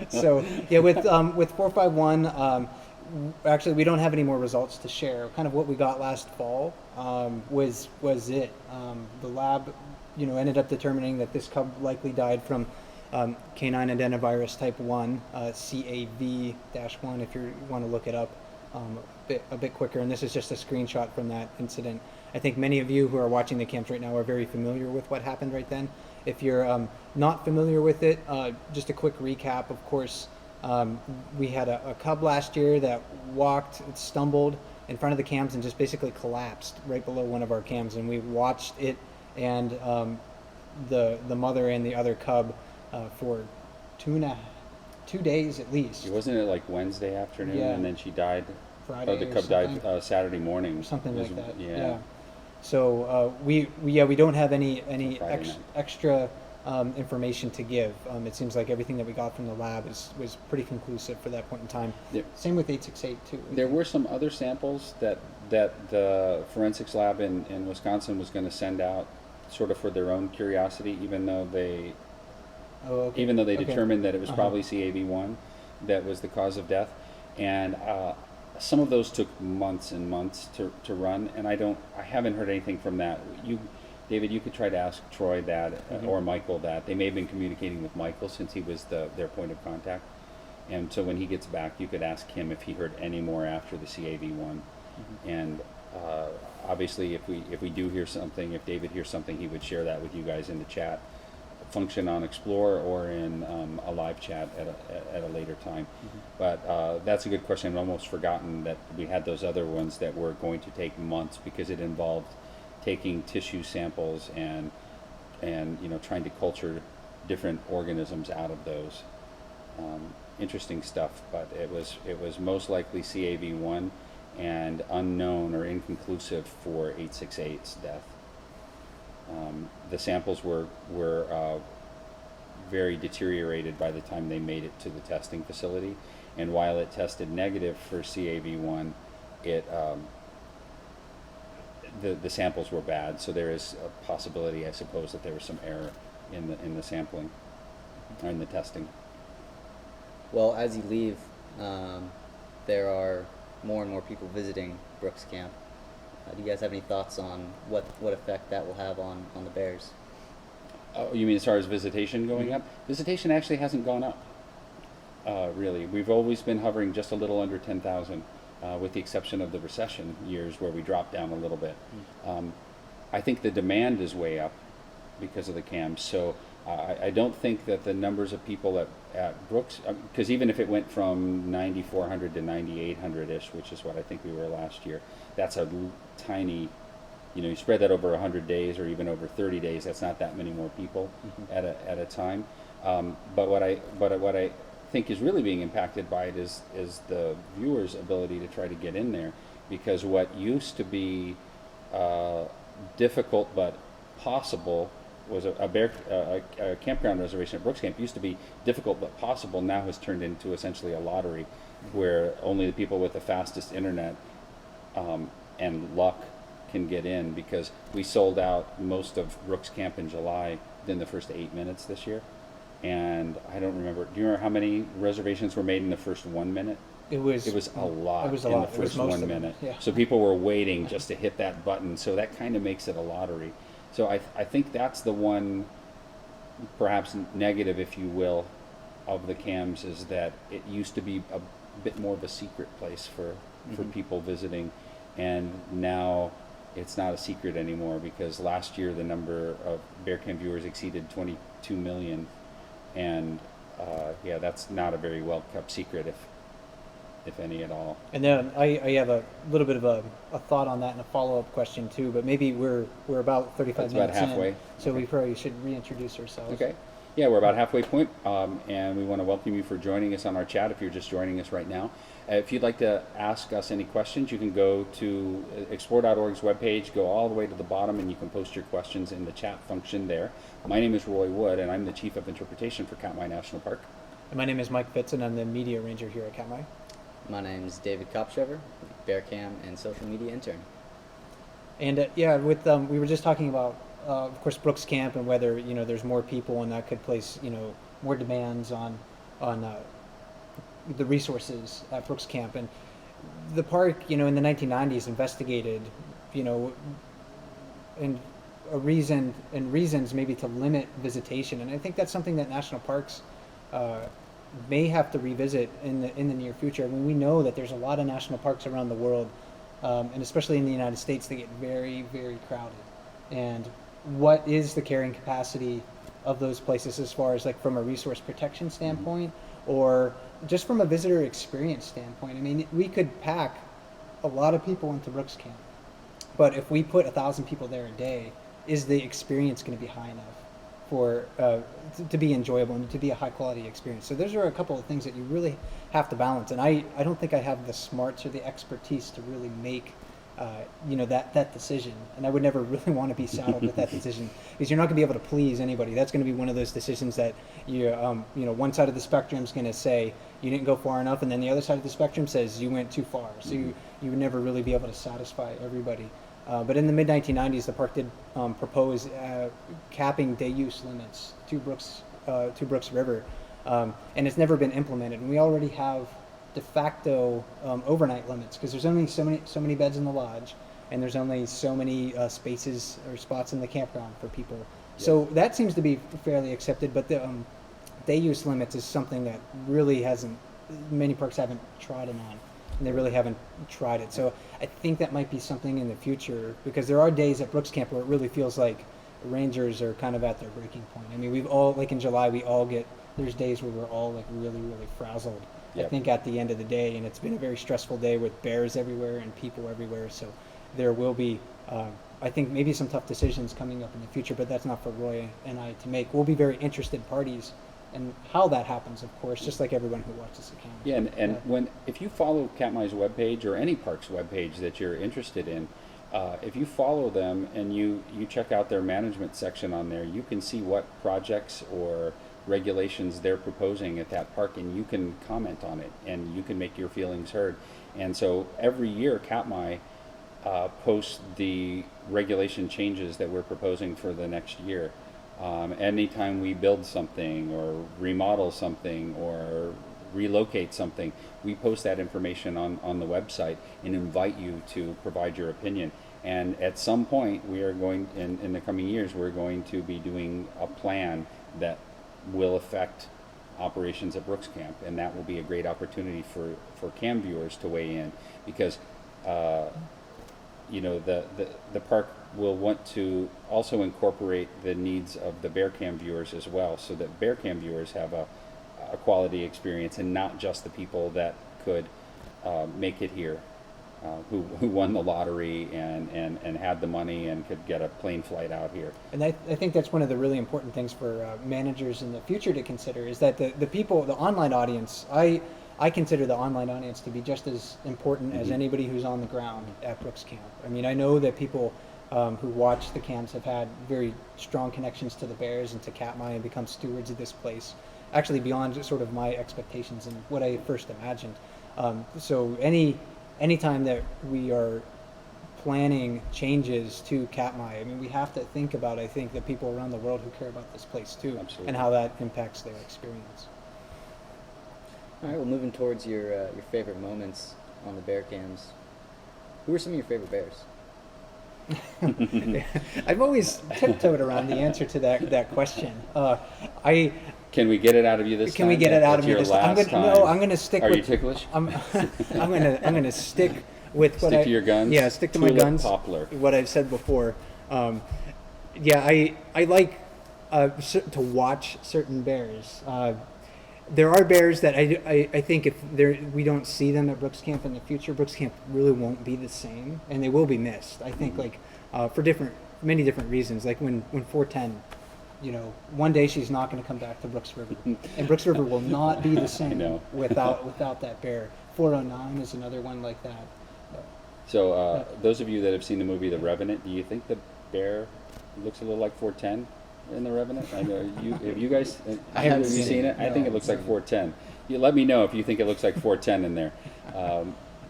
So yeah, with 451, actually we don't have any more results to share. Kind of what we got last fall was it. The lab, ended up determining that this cub likely died from canine adenovirus type 1, CAV-1, if you want to look it up a bit quicker. And this is just a screenshot from that incident. I think many of you who are watching the camps right now are very familiar with what happened right then. If you're not familiar with it, just a quick recap. Of course, we had a cub last year that stumbled in front of the cams and just basically collapsed right below one of our cams. And we watched it and the mother and the other cub for 2 days at least. Wasn't it like Wednesday afternoon, Yeah. and then she died? Friday The or cub died something. Saturday morning. Something It was- like that. Yeah. So we don't have any Friday night. extra information to give. It seems like everything that we got from the lab was pretty conclusive for that point in time. Yep. Same with 868 too. There were some other samples that the forensics lab in Wisconsin was going to send out, sort of for their own curiosity, even though they Okay. determined that it was Uh-huh. probably CAV1 that was the cause of death, and some of those took months and months to run, and I haven't heard anything from that. David, you could try to ask Troy that, or Michael that. They may have been communicating with Michael since he was their point of contact, and so when he gets back, you could ask him if he heard any more after the CAV1. And obviously, if we do hear something, if David hears something, he would share that with you guys in the chat function on Explore or in a live chat at a later time. But that's a good question. I've almost forgotten that we had those other ones that were going to take months, because it involved taking tissue samples and trying to culture different organisms out of those. Interesting stuff, but it was most likely CAV1 and unknown or inconclusive for 868's death. The samples were very deteriorated by the time they made it to the testing facility, and while it tested negative for CAV1, the samples were bad. So there is a possibility, I suppose, that there was some error in the sampling or in the testing. Well, as you leave, there are more and more people visiting Brooks Camp. Do you guys have any thoughts on what effect that will have on the bears? Oh, you mean as far as visitation going up? Visitation actually hasn't gone up, really. We've always been hovering just a little under 10,000, with the exception of the recession years where we dropped down a little bit. I think the demand is way up because of the cams. So I don't think that the numbers of people at Brooks, because even if it went from 9,400 to 9,800-ish, which is what I think we were last year, that's a tiny, you spread that over 100 days or even over 30 days, that's not that many more people at a time. But what I think is really being impacted by it is the viewers' ability to try to get in there, because what used to be difficult but possible was a campground reservation at Brooks Camp used to be difficult but possible, now has turned into essentially a lottery where only the people with the fastest internet and luck can get in, because we sold out most of Brooks Camp in July within the first 8 minutes this year. And I don't remember, do you remember how many reservations were made in the first 1 minute? It was a lot It was a in lot. the first 1 minute. Yeah. So people were waiting just to hit that button. So that kind of makes it a lottery. So I think that's the one, perhaps negative, if you will, of the cams, is that it used to be a bit more of a secret place for people visiting, and now it's not a secret anymore, because last year the number of Bear Cam viewers exceeded 22 million, and yeah, that's not a very well kept secret, if any at all. And then I have a little bit of a thought on that and a follow-up question too, but maybe we're about 35 That's about minutes halfway. in, so Okay. we probably should reintroduce ourselves. Okay. Yeah, we're about halfway point, and we want to welcome you for joining us on our chat if you're just joining us right now. If you'd like to ask us any questions, you can go to explore.org's webpage, go all the way to the bottom, and you can post your questions in the chat function there. My name is Roy Wood, and I'm the Chief of Interpretation for Katmai National Park. And my name is Mike Fitz, and I'm the media ranger here at Katmai. My name's David Kopshever, Bear Cam and social media intern. And yeah, with we were just talking about, of course, Brooks Camp, and whether there's more people, and that could place more demands on the resources at Brooks Camp. And the park, in the 1990s, investigated, and reasons maybe to limit visitation. And I think that's something that national parks may have to revisit in the near future. I mean, we know that there's a lot of national parks around the world, and especially in the United States, they get very, very crowded. And what is the carrying capacity of those places, as far as from a resource protection standpoint, or just from a visitor experience standpoint? I mean, we could pack a lot of people into Brooks Camp, but if we put 1,000 people there a day, is the experience going to be high enough for to be enjoyable and to be a high quality experience? So those are a couple of things that you really have to balance. And I don't think I have the smarts or the expertise to really make that decision. And I would never really want to be saddled with that decision, because you're not going to be able to please anybody. That's going to be one of those decisions that one side of the spectrum is going to say you didn't go far enough, and then the other side of the spectrum says you went too far. So you would never really be able to satisfy everybody. But in the mid-1990s, the park did propose capping day use limits to Brooks River, and it's never been implemented. And we already have de facto overnight limits, because there's only so many beds in the lodge, and there's only so many spaces or spots in the campground for people. Yes. So that seems to be fairly accepted. But the day use limits is something that really many parks haven't trodden on. And they really haven't tried it. So I think that might be something in the future, because there are days at Brooks Camp where it really feels like rangers are kind of at their breaking point. I mean, we've all, in July, there's days where we're all really, really frazzled. Yep. I think at the end of the day, and it's been a very stressful day with bears everywhere and people everywhere. So there will be, I think, maybe some tough decisions coming up in the future, but that's not for Roy and I to make. We'll be very interested parties, and how that happens, of course, just like everyone who watches the camera. Yeah, and if you follow Katmai's webpage or any park's webpage that you're interested in, if you follow them and you check out their management section on there, you can see what projects or regulations they're proposing at that park, and you can comment on it, and you can make your feelings heard. And so every year, Katmai posts the regulation changes that we're proposing for the next year. Anytime we build something or remodel something or relocate something, we post that information on the website and invite you to provide your opinion. And at some point, we are going, in the coming years, we're going to be doing a plan that will affect operations at Brooks Camp, and that will be a great opportunity for cam viewers to weigh in, because the park will want to also incorporate the needs of the bear cam viewers as well, so that bear cam viewers have a quality experience, and not just the people that could make it here, who won the lottery and had the money and could get a plane flight out here. And I think that's one of the really important things for managers in the future to consider, is that the people, the online audience, I consider the online audience to be just as important as anybody who's on the ground at Brooks Camp. I mean, I know that people who watch the camps have had very strong connections to the bears and to Katmai and become stewards of this place, actually beyond sort of my expectations and what I first imagined. So anytime that we are planning changes to Katmai, I mean, we have to think about, I think, the people around the world who care about this place too. Absolutely. And how that impacts their experience. All right, well, moving towards your favorite moments on the bear cams, who are some of your favorite bears? I've always tiptoed around the answer to that question. Can we get it out of you this time? Can we get it out of me That's this your time? last time. No, I'm gonna stick. Are with, you ticklish? I'm gonna stick with what Stick to your guns? Yeah, stick to my Tulip guns. poplar. What I've said before. Yeah, I like to watch certain bears. There are bears that I think if we don't see them at Brooks Camp in the future, Brooks Camp really won't be the same, and they will be missed. I think for many different reasons. Like when 410, one day she's not going to come back to Brooks River, and Brooks River will not be the same without that bear. 409 is another one like that. So those of you that have seen the movie The Revenant, do you think the bear looks a little like 410 in The Revenant? I know have you guys I haven't have you seen it? No, I think it looks like 410. You let me know if you think it looks like 410 in there.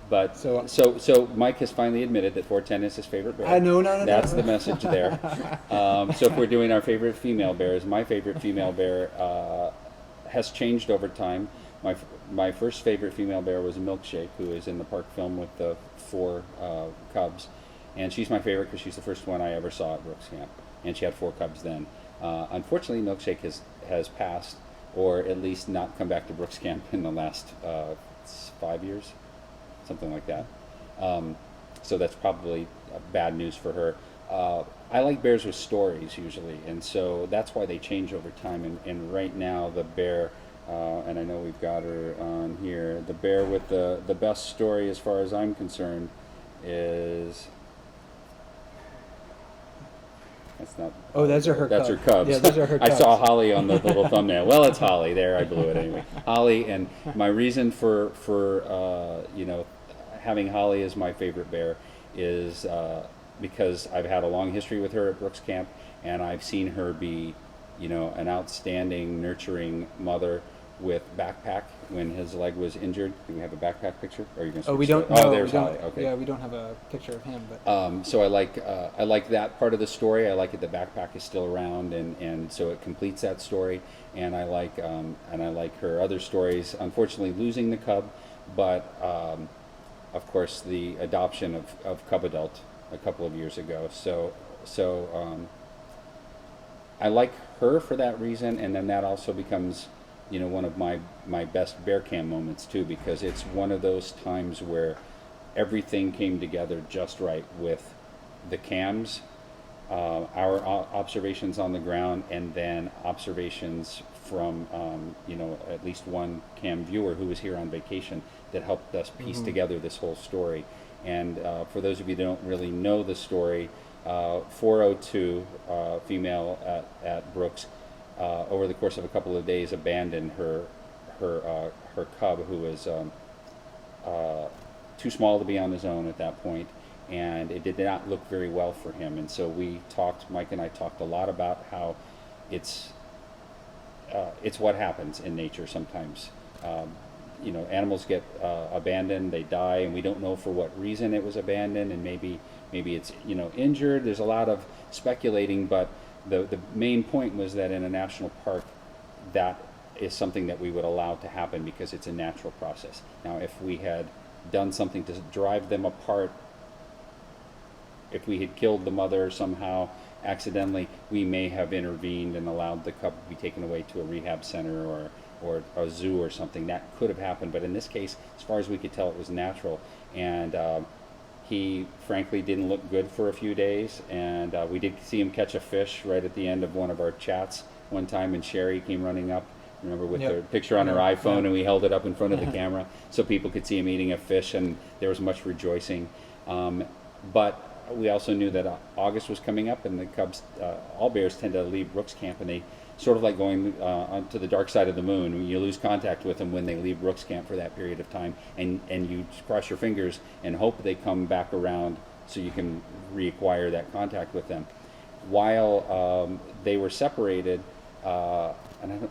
But so Mike has finally admitted that 410 is his favorite bear. No. That's the message there. So if we're doing our favorite female bears, my favorite female bear has changed over time. My first favorite female bear was Milkshake, who is in the park film with the 4 cubs, and she's my favorite because she's the first one I ever saw at Brooks Camp, and she had 4 cubs then. Unfortunately, Milkshake has passed, or at least not come back to Brooks Camp in the last 5 years. Something like that. So that's probably bad news for her. I like bears with stories usually, and so that's why they change over time. And right now the bear, and I know we've got her on here, the bear with the best story as far as I'm concerned is... That's not... Oh, those are her That's cubs. her cubs. Yeah, those are her cubs. I saw Holly on the little thumbnail. Well, it's Holly. There, I blew it anyway. Holly, and my reason for having Holly as my favorite bear is because I've had a long history with her at Brooks Camp, and I've seen her be, an outstanding, nurturing mother with backpack when his leg was injured. Do we have a backpack picture? Or are you going to? Oh, we don't. Oh, No, there's we don't, Holly. Okay. Yeah, we don't have a picture of him, but. So I like that part of the story. I like it. The backpack is still around, and so it completes that story. And I like her other stories. Unfortunately, losing the cub, but of course the adoption of Cub Adult a couple of years ago. So I like her for that reason, and then that also becomes one of my best bear cam moments too, because it's one of those times where everything came together just right with the cams, our observations on the ground, and then observations from at least one cam viewer who was here on vacation that helped us piece together this whole story. And for those of you that don't really know the story, 402 female at Brooks, over the course of a couple of days, abandoned her cub, who was too small to be on his own at that point, and it did not look very well for him. And so Mike and I talked a lot about how it's what happens in nature sometimes. Animals get abandoned, they die, and we don't know for what reason it was abandoned, and maybe it's injured. There's a lot of speculating, but the main point was that in a national park, that is something that we would allow to happen because it's a natural process. Now, if we had done something to drive them apart if we had killed the mother somehow accidentally, we may have intervened and allowed the cub to be taken away to a rehab center or a zoo or something. That could have happened, but in this case, as far as we could tell, it was natural. And he frankly didn't look good for a few days, and we did see him catch a fish right at the end of one of our chats one time, and Sherry came running up, remember, with Yep. her picture on her Yeah. iPhone, Yeah. and we held it up in front of the camera so people could see him eating a fish, and there was much rejoicing. But we also knew that August was coming up, and the cubs, all bears tend to leave Brooks Camp, and they sort of like going onto the dark side of the moon. You lose contact with them when they leave Brooks Camp for that period of time, and you cross your fingers and hope they come back around so you can reacquire that contact with them. While they were separated, and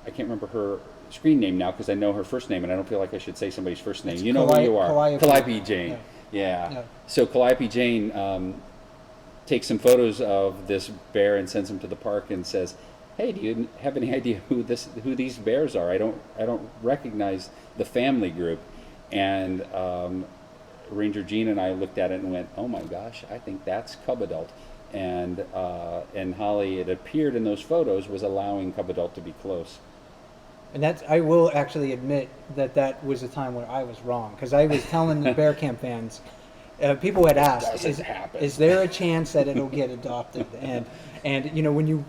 I can't remember her screen name now because I know her first name, and I don't feel like I should say somebody's first name. It's You know who you are. Calliope. Jane. Yeah. Yeah. So Calliope Jane takes some photos of this bear and sends them to the park and says, "Hey, do you have any idea who these bears are? I don't recognize the family group." And Ranger Gene and I looked at it and went, "Oh my gosh, I think that's Cub Adult." And Holly, it appeared in those photos, was allowing Cub Adult to be close. And that's, I will actually admit that was a time where I was wrong, because I was telling the Bear Camp fans, people had asked, Doesn't happen. is there a chance that it'll get adopted? And you know, when you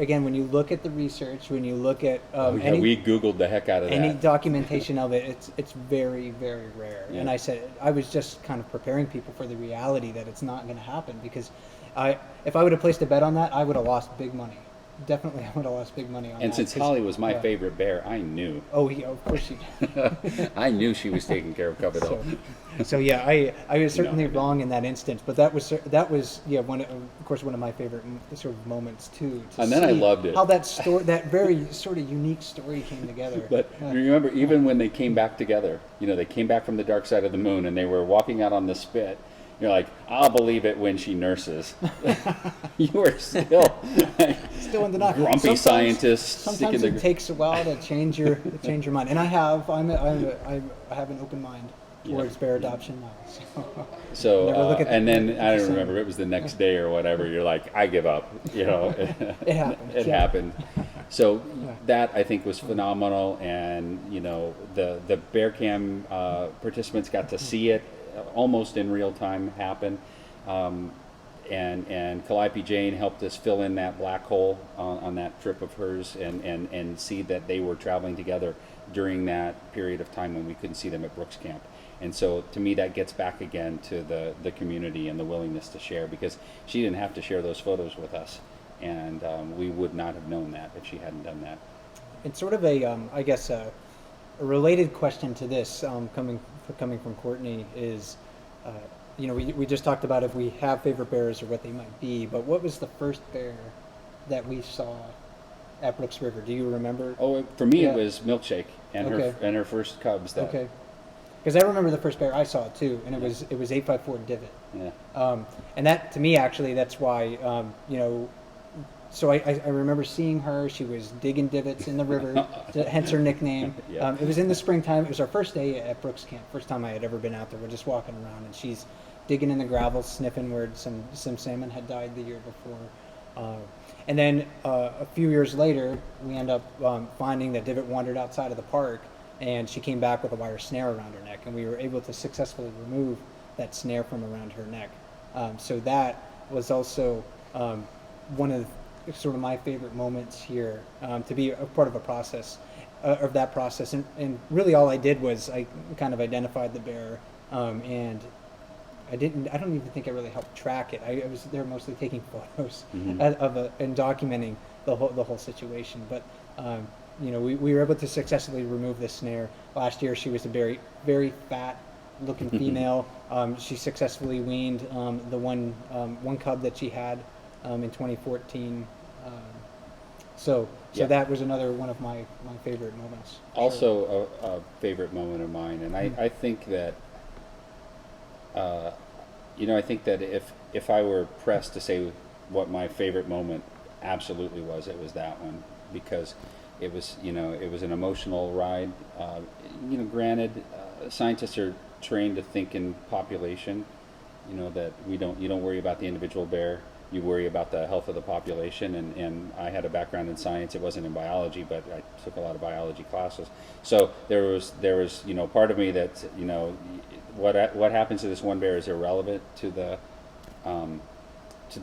again, when you look at the research, when you look at We Googled the heck out of any that. documentation of it, it's very, very rare. Yeah. And I said, I was just kind of preparing people for the reality that it's not going to happen, because if I would have placed a bet on that, I would have lost big money. Definitely, I would have lost big money on that. And since 'cause- Holly was my yeah. favorite bear, I knew. Oh, yeah, of course she did. I knew she was taking care of Cub Adult. So yeah, I was certainly idea. wrong in that instance, but that was yeah, one of my favorite sort of moments too. To And then I see loved it. how that very sort of unique story came together. But Yeah. remember, even when they came back together, they came back from the dark side of the moon and they were walking out on the spit. You're like, I'll believe it when she nurses. You are still Still in the knock. grumpy scientists. Sometimes sticking it takes a while to change your mind, and I have an open mind towards bear adoption now. So, Never look at and the- then I don't the- remember. It was the next day or whatever. You're like, I give up. It happened. It yeah. happened. So Yeah. that I think was phenomenal, and the Bear Cam participants got to see it almost in real time happen. And Calliope Jane helped us fill in that black hole on that trip of hers, and see that they were traveling together during that period of time when we couldn't see them at Brooks Camp. And so to me that gets back again to the community and the willingness to share, because she didn't have to share those photos with us, and we would not have known that if she hadn't done that. It's sort of a I guess a related question to this, coming from Courtney, is we just talked about if we have favorite bears or what they might be, but what was the first bear that we saw at Brooks River? Do you remember? Oh, for me Yeah. it was Milkshake and Okay. her first cubs. Okay, because I remember the first bear I saw too, and it was 854 Divot. Yeah. And that, to me, actually, that's why, so I remember seeing her. She was digging divots in the river, hence her nickname. Yeah. It was in the springtime. It was our first day at Brooks Camp, first time I had ever been out there. We're just walking around, and she's digging in the gravel, sniffing where some salmon had died the year before. And then a few years later, we end up finding that Divot wandered outside of the park, and she came back with a wire snare around her neck, and we were able to successfully remove that snare from around her neck. So that was also one of sort of my favorite moments here, to be a part of a process, of that process. And really all I did was I kind of identified the bear, and I don't even think I really helped track it. I was there mostly taking photos and documenting the whole situation. But we were able to successfully remove the snare. Last year she was a very, very fat looking female. She successfully weaned the one cub that she had in 2014. So Yeah. that was another one of my favorite moments. Sure. Also a favorite moment of mine, and I think that I think that if I were pressed to say what my favorite moment absolutely was, it was that one, because it was an emotional ride. Granted, scientists are trained to think in population, you know, that you don't worry about the individual bear, you worry about the health of the population. And I had a background in science. It wasn't in biology, but I took a lot of biology classes. So there was you know, part of me that, you know, what happens to this one bear is irrelevant to the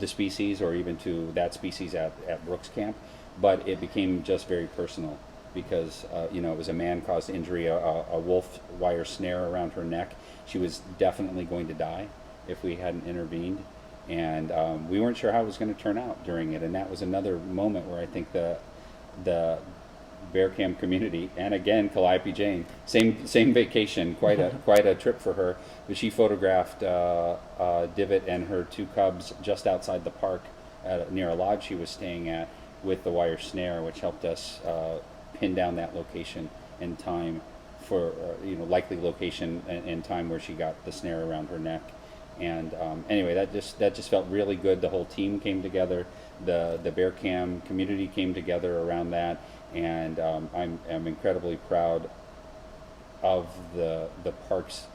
species, or even to that species at Brooks Camp, but it became just very personal because you know, it was a man-caused injury, a wolf wire snare around her neck. She was definitely going to die if we hadn't intervened, and we weren't sure how it was going to turn out during it. And that was another moment where I think the bear camp community, and again Calliope Jane, same vacation, quite a trip for her, but she photographed Divot and her two cubs just outside the park near a lodge she was staying at with the wire snare, which helped us pin down that location and time for you know, likely location and time where she got the snare around her neck. And anyway, that just felt really good. The whole team came together, the bear cam community came together around that, and I'm incredibly proud of the parks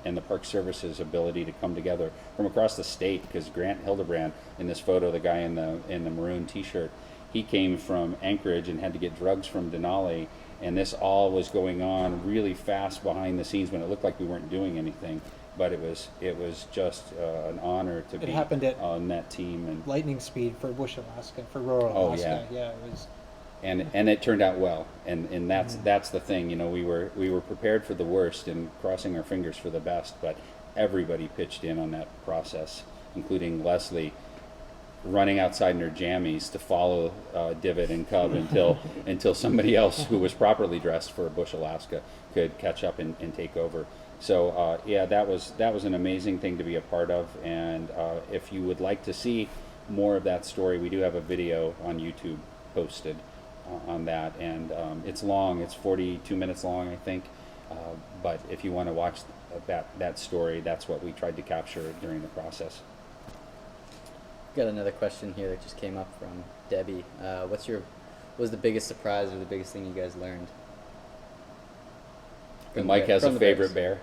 and the Park Service's ability to come together from across the state. Because Grant Hildebrand, in this photo, the guy in the maroon T-shirt, he came from Anchorage and had to get drugs from Denali, and this all was going on really fast behind the scenes when it looked like we weren't doing anything. But it was just an honor to be on that team. And lightning speed for Bush, Alaska, for rural Alaska. Yeah, it was. And it turned out well, and that's the thing, you know, we were prepared for the worst and crossing our fingers for the best, but everybody pitched in on that process, including Leslie, running outside in her jammies to follow Divot and Cub until somebody else who was properly dressed for Bush, Alaska, could catch up and take over. So yeah, that was an amazing thing to be a part of. And if you would like to see more of that story, we do have a video on YouTube posted on that, and it's long. It's 42 minutes long, I think. But if you want to watch that story, that's what we tried to capture during the process. Got another question here that just came up from Debbie. What was the biggest surprise or the biggest thing you guys learned? And Mike has a favorite bear.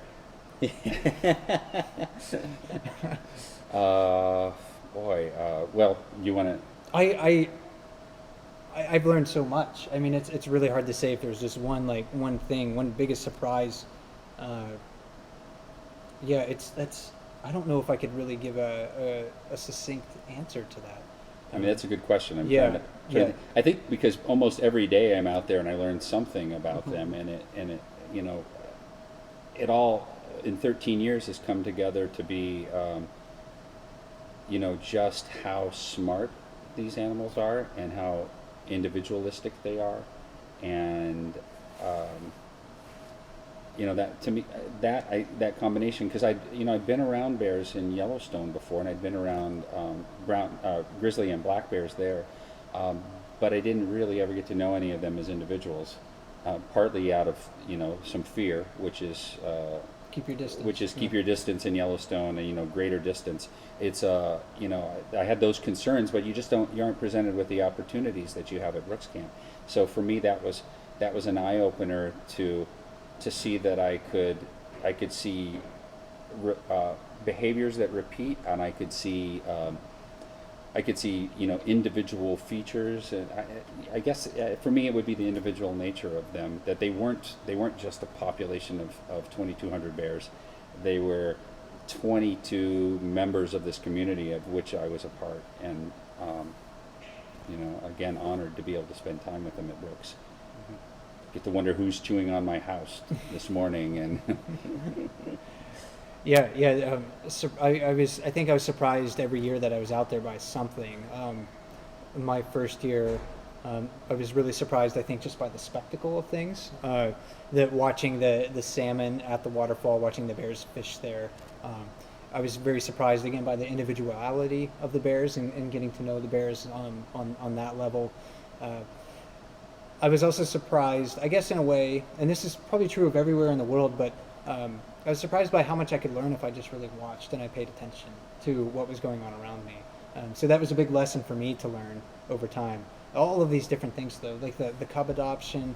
Well, you want to? I've learned so much. I mean, it's really hard to say if there's just one thing, one biggest surprise. Yeah, that's. I don't know if I could really give a succinct answer to that. I mean, that's a good question. Yeah. I think because almost every day I'm out there and I learn something about them, and it you know, it all in 13 years has come together to be you know, just how smart these animals are and how individualistic they are, and you know, that to me, that combination, because I'd been around bears in Yellowstone before, and I'd been around grizzly and black bears there, but I didn't really ever get to know any of them as individuals, partly out of, you know, some fear, which is keep your distance. Which is keep your distance in Yellowstone, and, you know, greater distance. It's you know, I had those concerns, but you aren't presented with the opportunities that you have at Brooks Camp. So for me, that was an eye opener to see that I could see behaviors that repeat, and I could see you know, individual features, and I guess for me it would be the individual nature of them, that they weren't just a population of 2,200 bears. They were 22 members of this community of which I was a part, and you know, again, honored to be able to spend time with them at Brooks. Get to wonder who's chewing on my house this morning, and Yeah. I think I was surprised every year that I was out there by something. My first year, I was really surprised, I think, just by the spectacle of things. That watching the salmon at the waterfall, watching the bears fish there. I was very surprised again by the individuality of the bears and getting to know the bears on that level. I was also surprised, I guess in a way, and this is probably true of everywhere in the world, but I was surprised by how much I could learn if I just really watched and I paid attention to what was going on around me. So that was a big lesson for me to learn over time. All of these different things, though, like the cub adoption,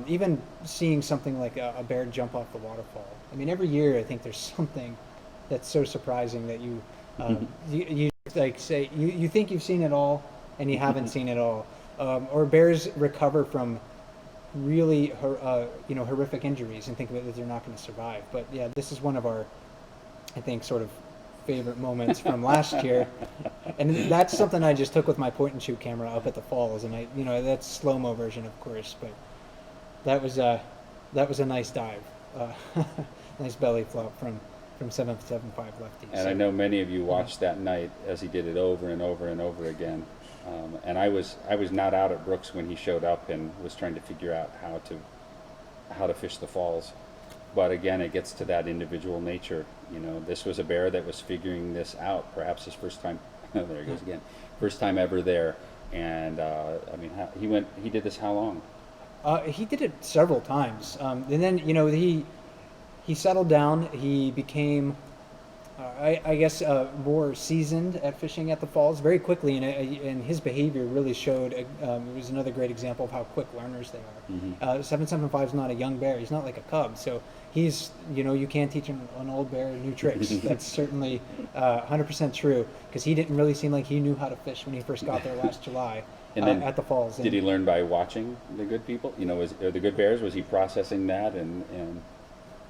even seeing something like a bear jump off the waterfall. I mean, every year I think there's something that's so surprising that you like say you think you've seen it all and you haven't seen it all, or bears recover from really horrific injuries and think that they're not going to survive. But yeah, this is one of our, I think, sort of favorite moments from last year, and that's something I just took with my point and shoot camera up at the falls, and that's slow-mo version, of course, but that was a nice dive, nice belly flop from 775 lefty. And I know many of you watched that night as he did it over and over and over again. And I was not out at Brooks when he showed up and was trying to figure out how to fish the falls. But again, it gets to that individual nature. This was a bear that was figuring this out, perhaps his first time. There he goes again. First time ever there. And he did this how long? He did it several times, and then he settled down. He became, I guess, more seasoned at fishing at the falls very quickly, and his behavior really showed. It was another great example of how quick learners they are. Mm-hmm. 775 is not a young bear. He's not like a cub, so he's, you can't teach an old bear new tricks. That's certainly 100% true, because he didn't really seem like he knew how to fish when he first got there last July. And then at the falls. Did he learn by watching the good people? Or the good bears? Was he processing that and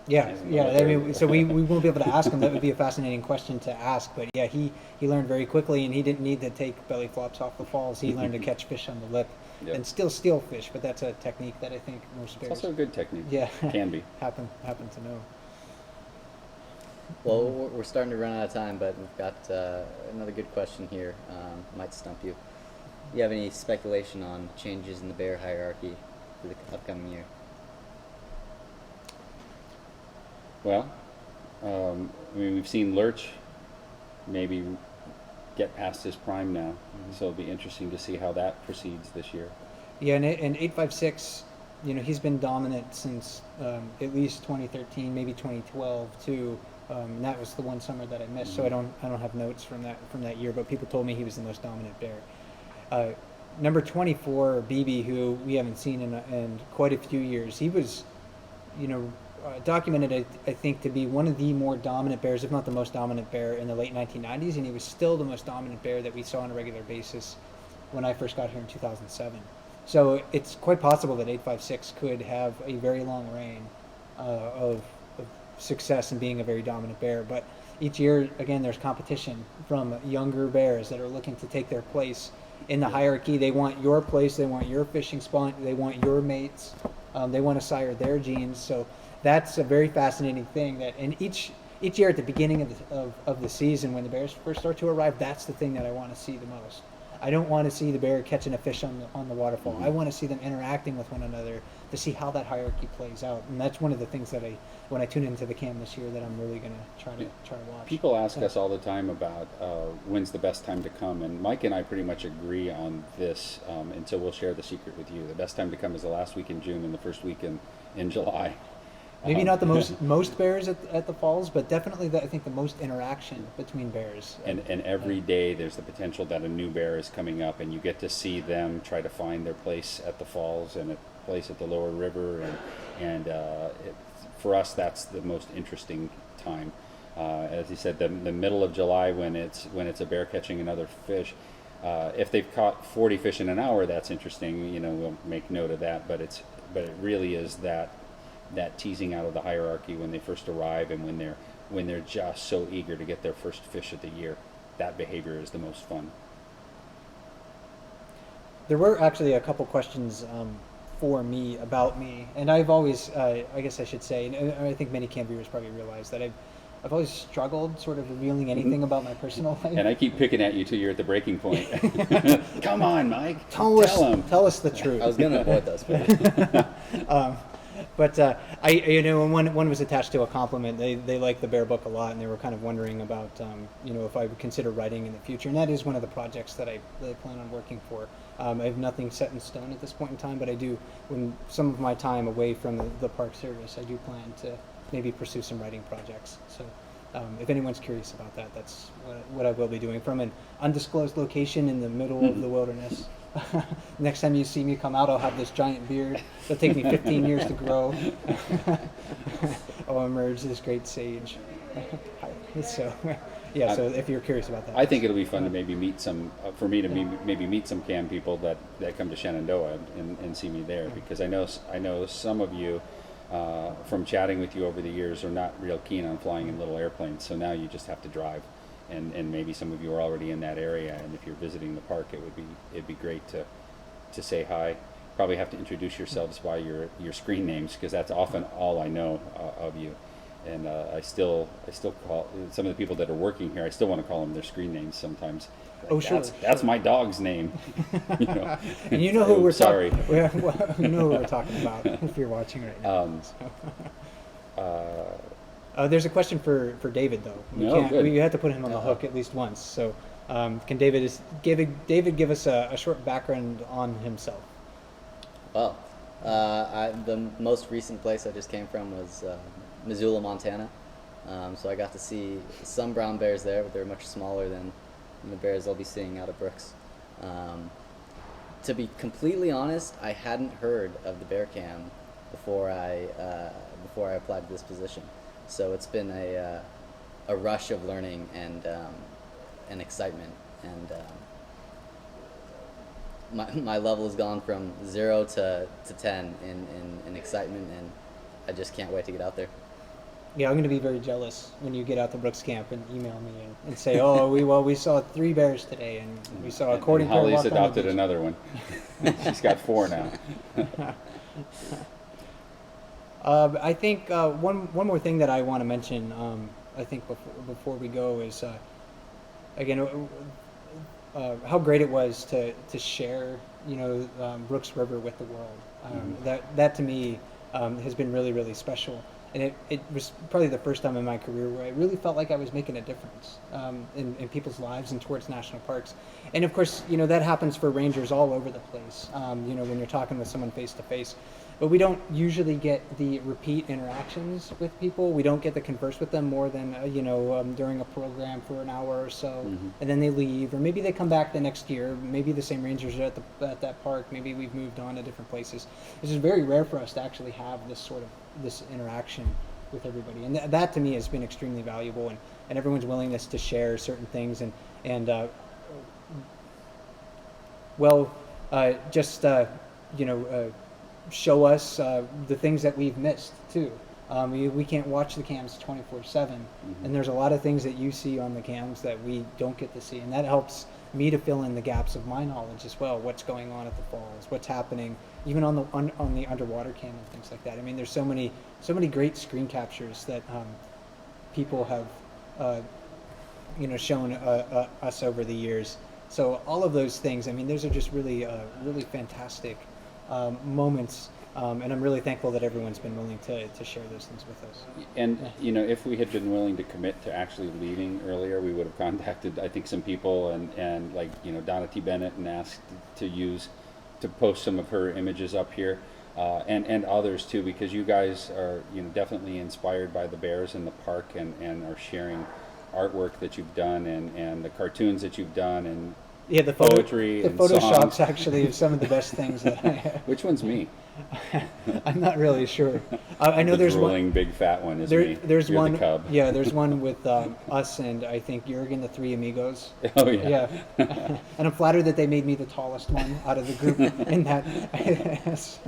Yeah. I mean, so we won't be able to ask him. That would be a fascinating question to ask. But yeah, he learned very quickly, and he didn't need to take belly flops off the falls. He learned to catch fish on the lip, and still steal fish. But that's a technique that I think most bears. It's also a good technique. Yeah, can be. happen to know. Well, we're starting to run out of time, but we've got another good question here. Might stump you. Do you have any speculation on changes in the bear hierarchy for the upcoming year? Well, we've seen Lurch maybe get past his prime now, so it'll be interesting to see how that proceeds this year. Yeah, and 856, he's been dominant since at least 2013, maybe 2012 too. And that was the one summer that I missed, so I don't have notes from that year. But people told me he was the most dominant bear. Number 24, BB, who we haven't seen in quite a few years, he was, documented, I think, to be one of the more dominant bears, if not the most dominant bear in the late 1990s, and he was still the most dominant bear that we saw on a regular basis when I first got here in 2007. So it's quite possible that 856 could have a very long reign of success in being a very dominant bear. But each year, again, there's competition from younger bears that are looking to take their place in the hierarchy. They want your place, they want your fishing spot, they want your mates, they want to sire their genes. So that's a very fascinating thing. And each year at the beginning of the season, when the bears first start to arrive, that's the thing that I want to see the most. I don't want to see the bear catching a fish on the waterfall. I want to see them interacting with one another to see how that hierarchy plays out. And that's one of the things that when I tune into the cam this year, that I'm really going to try to watch. People ask us all the time about when's the best time to come, and Mike and I pretty much agree on this, and so we'll share the secret with you. The best time to come is the last week in June and the first week in July. Maybe not the most bears at the falls, but definitely I think the most interaction between bears. And every day there's the potential that a new bear is coming up, and you get to see them try to find their place at the falls and a place at the lower river, and for us that's the most interesting time. As you said, the middle of July when it's a bear catching another fish. If they've caught 40 fish in an hour, that's interesting. We'll make note of that. But it really is that teasing out of the hierarchy when they first arrive, and when they're just so eager to get their first fish of the year. That behavior is the most fun. There were actually a couple questions about me, and I've always, I guess I should say, and I think many cam viewers probably realize that I've always struggled sort of revealing anything about my personal life. And I keep picking at you till you're at the breaking point. Come on, Mike. Tell us the truth. I was going to avoid those. But when one was attached to a compliment, they liked the bear book a lot, and they were kind of wondering about if I would consider writing in the future, and that is one of the projects that I really plan on working for. I have nothing set in stone at this point in time, but I do, when some of my time away from the Park Service, I do plan to maybe pursue some writing projects. So if anyone's curious about that, that's what I will be doing from an undisclosed location in the middle of the wilderness. Next time you see me come out, I'll have this giant beard. It'll take me 15 years to grow. I'll emerge this great sage. So, yeah. So if you're curious about that, I think it'll be fun to maybe meet some, for me to maybe meet some CAM people that come to Shenandoah and see me there, because I know some of you from chatting with you over the years are not real keen on flying in little airplanes. So now you just have to drive, and maybe some of you are already in that area. And if you're visiting the park, it'd be great to say hi. Probably have to introduce yourselves by your screen names, because that's often all I know of you. And I still call some of the people that are working here. I still want to call them their screen names sometimes. Like, Oh, sure, that's sure. my dog's name. You know? And you know who we're Sorry. Well, you know who we're talking about if you're watching right now. There's a question for David though. No, good. We had to put him on the hook at least once. So can David give us a short background on himself? Well, the most recent place I just came from was Missoula, Montana. So I got to see some brown bears there, but they're much smaller than the bears I'll be seeing out of Brooks. To be completely honest, I hadn't heard of the bear cam before I applied to this position. So it's been a rush of learning and excitement, and my level has gone from 0 to 10 in excitement, and I just can't wait to get out there. Yeah, I'm going to be very jealous when you get out to Brooks Camp and email me and say, "Oh, we saw 3 bears today, and we saw a courting pair Holly's walk on the adopted beach." another one. She's got 4 now. I think one more thing that I want to mention, I think before we go is, again, how great it was to share, Brooks River with the world. That to me has been really, really special. And it was probably the first time in my career where I really felt like I was making a difference in people's lives and towards national parks. And of course, that happens for rangers all over the place, when you're talking with someone face to face. But we don't usually get the repeat interactions with people. We don't get to converse with them more than, during a program for an hour or so. Mm-hmm. And then they leave. Or maybe they come back the next year. Maybe the same rangers are at that park. Maybe we've moved on to different places. It's just very rare for us to actually have this interaction with everybody, and that to me has been extremely valuable, and everyone's willingness to share certain things show us the things that we've missed too. We can't watch the cams 24/7, and there's a lot of things that you see on the cams that we don't get to see, and that helps me to fill in the gaps of my knowledge as well. What's going on at the falls? What's happening, even on the underwater cam and things like that. I mean, there's so many great screen captures that people have shown us over the years. So all of those things. I mean, those are just really fantastic moments. And I'm really thankful that everyone's been willing to share those things with us. And if we had been willing to commit to actually leaving earlier, we would have contacted, I think, some people and like Donna T. Bennett, and asked to post some of her images up here, and others too, because you guys are definitely inspired by the bears in the park, and are sharing artwork that you've done, and the cartoons that you've done, and yeah, the poetry the and Photoshops songs. Actually are some of the best things that I have. Which one's me? I'm not really sure. I know The there's drooling one. big fat one is me. There's You're one. the cub. Yeah, there's one with us and I think Jurgen, the 3 amigos. Oh yeah. Yeah, and I'm flattered that they made me the tallest one out of the group in that. So,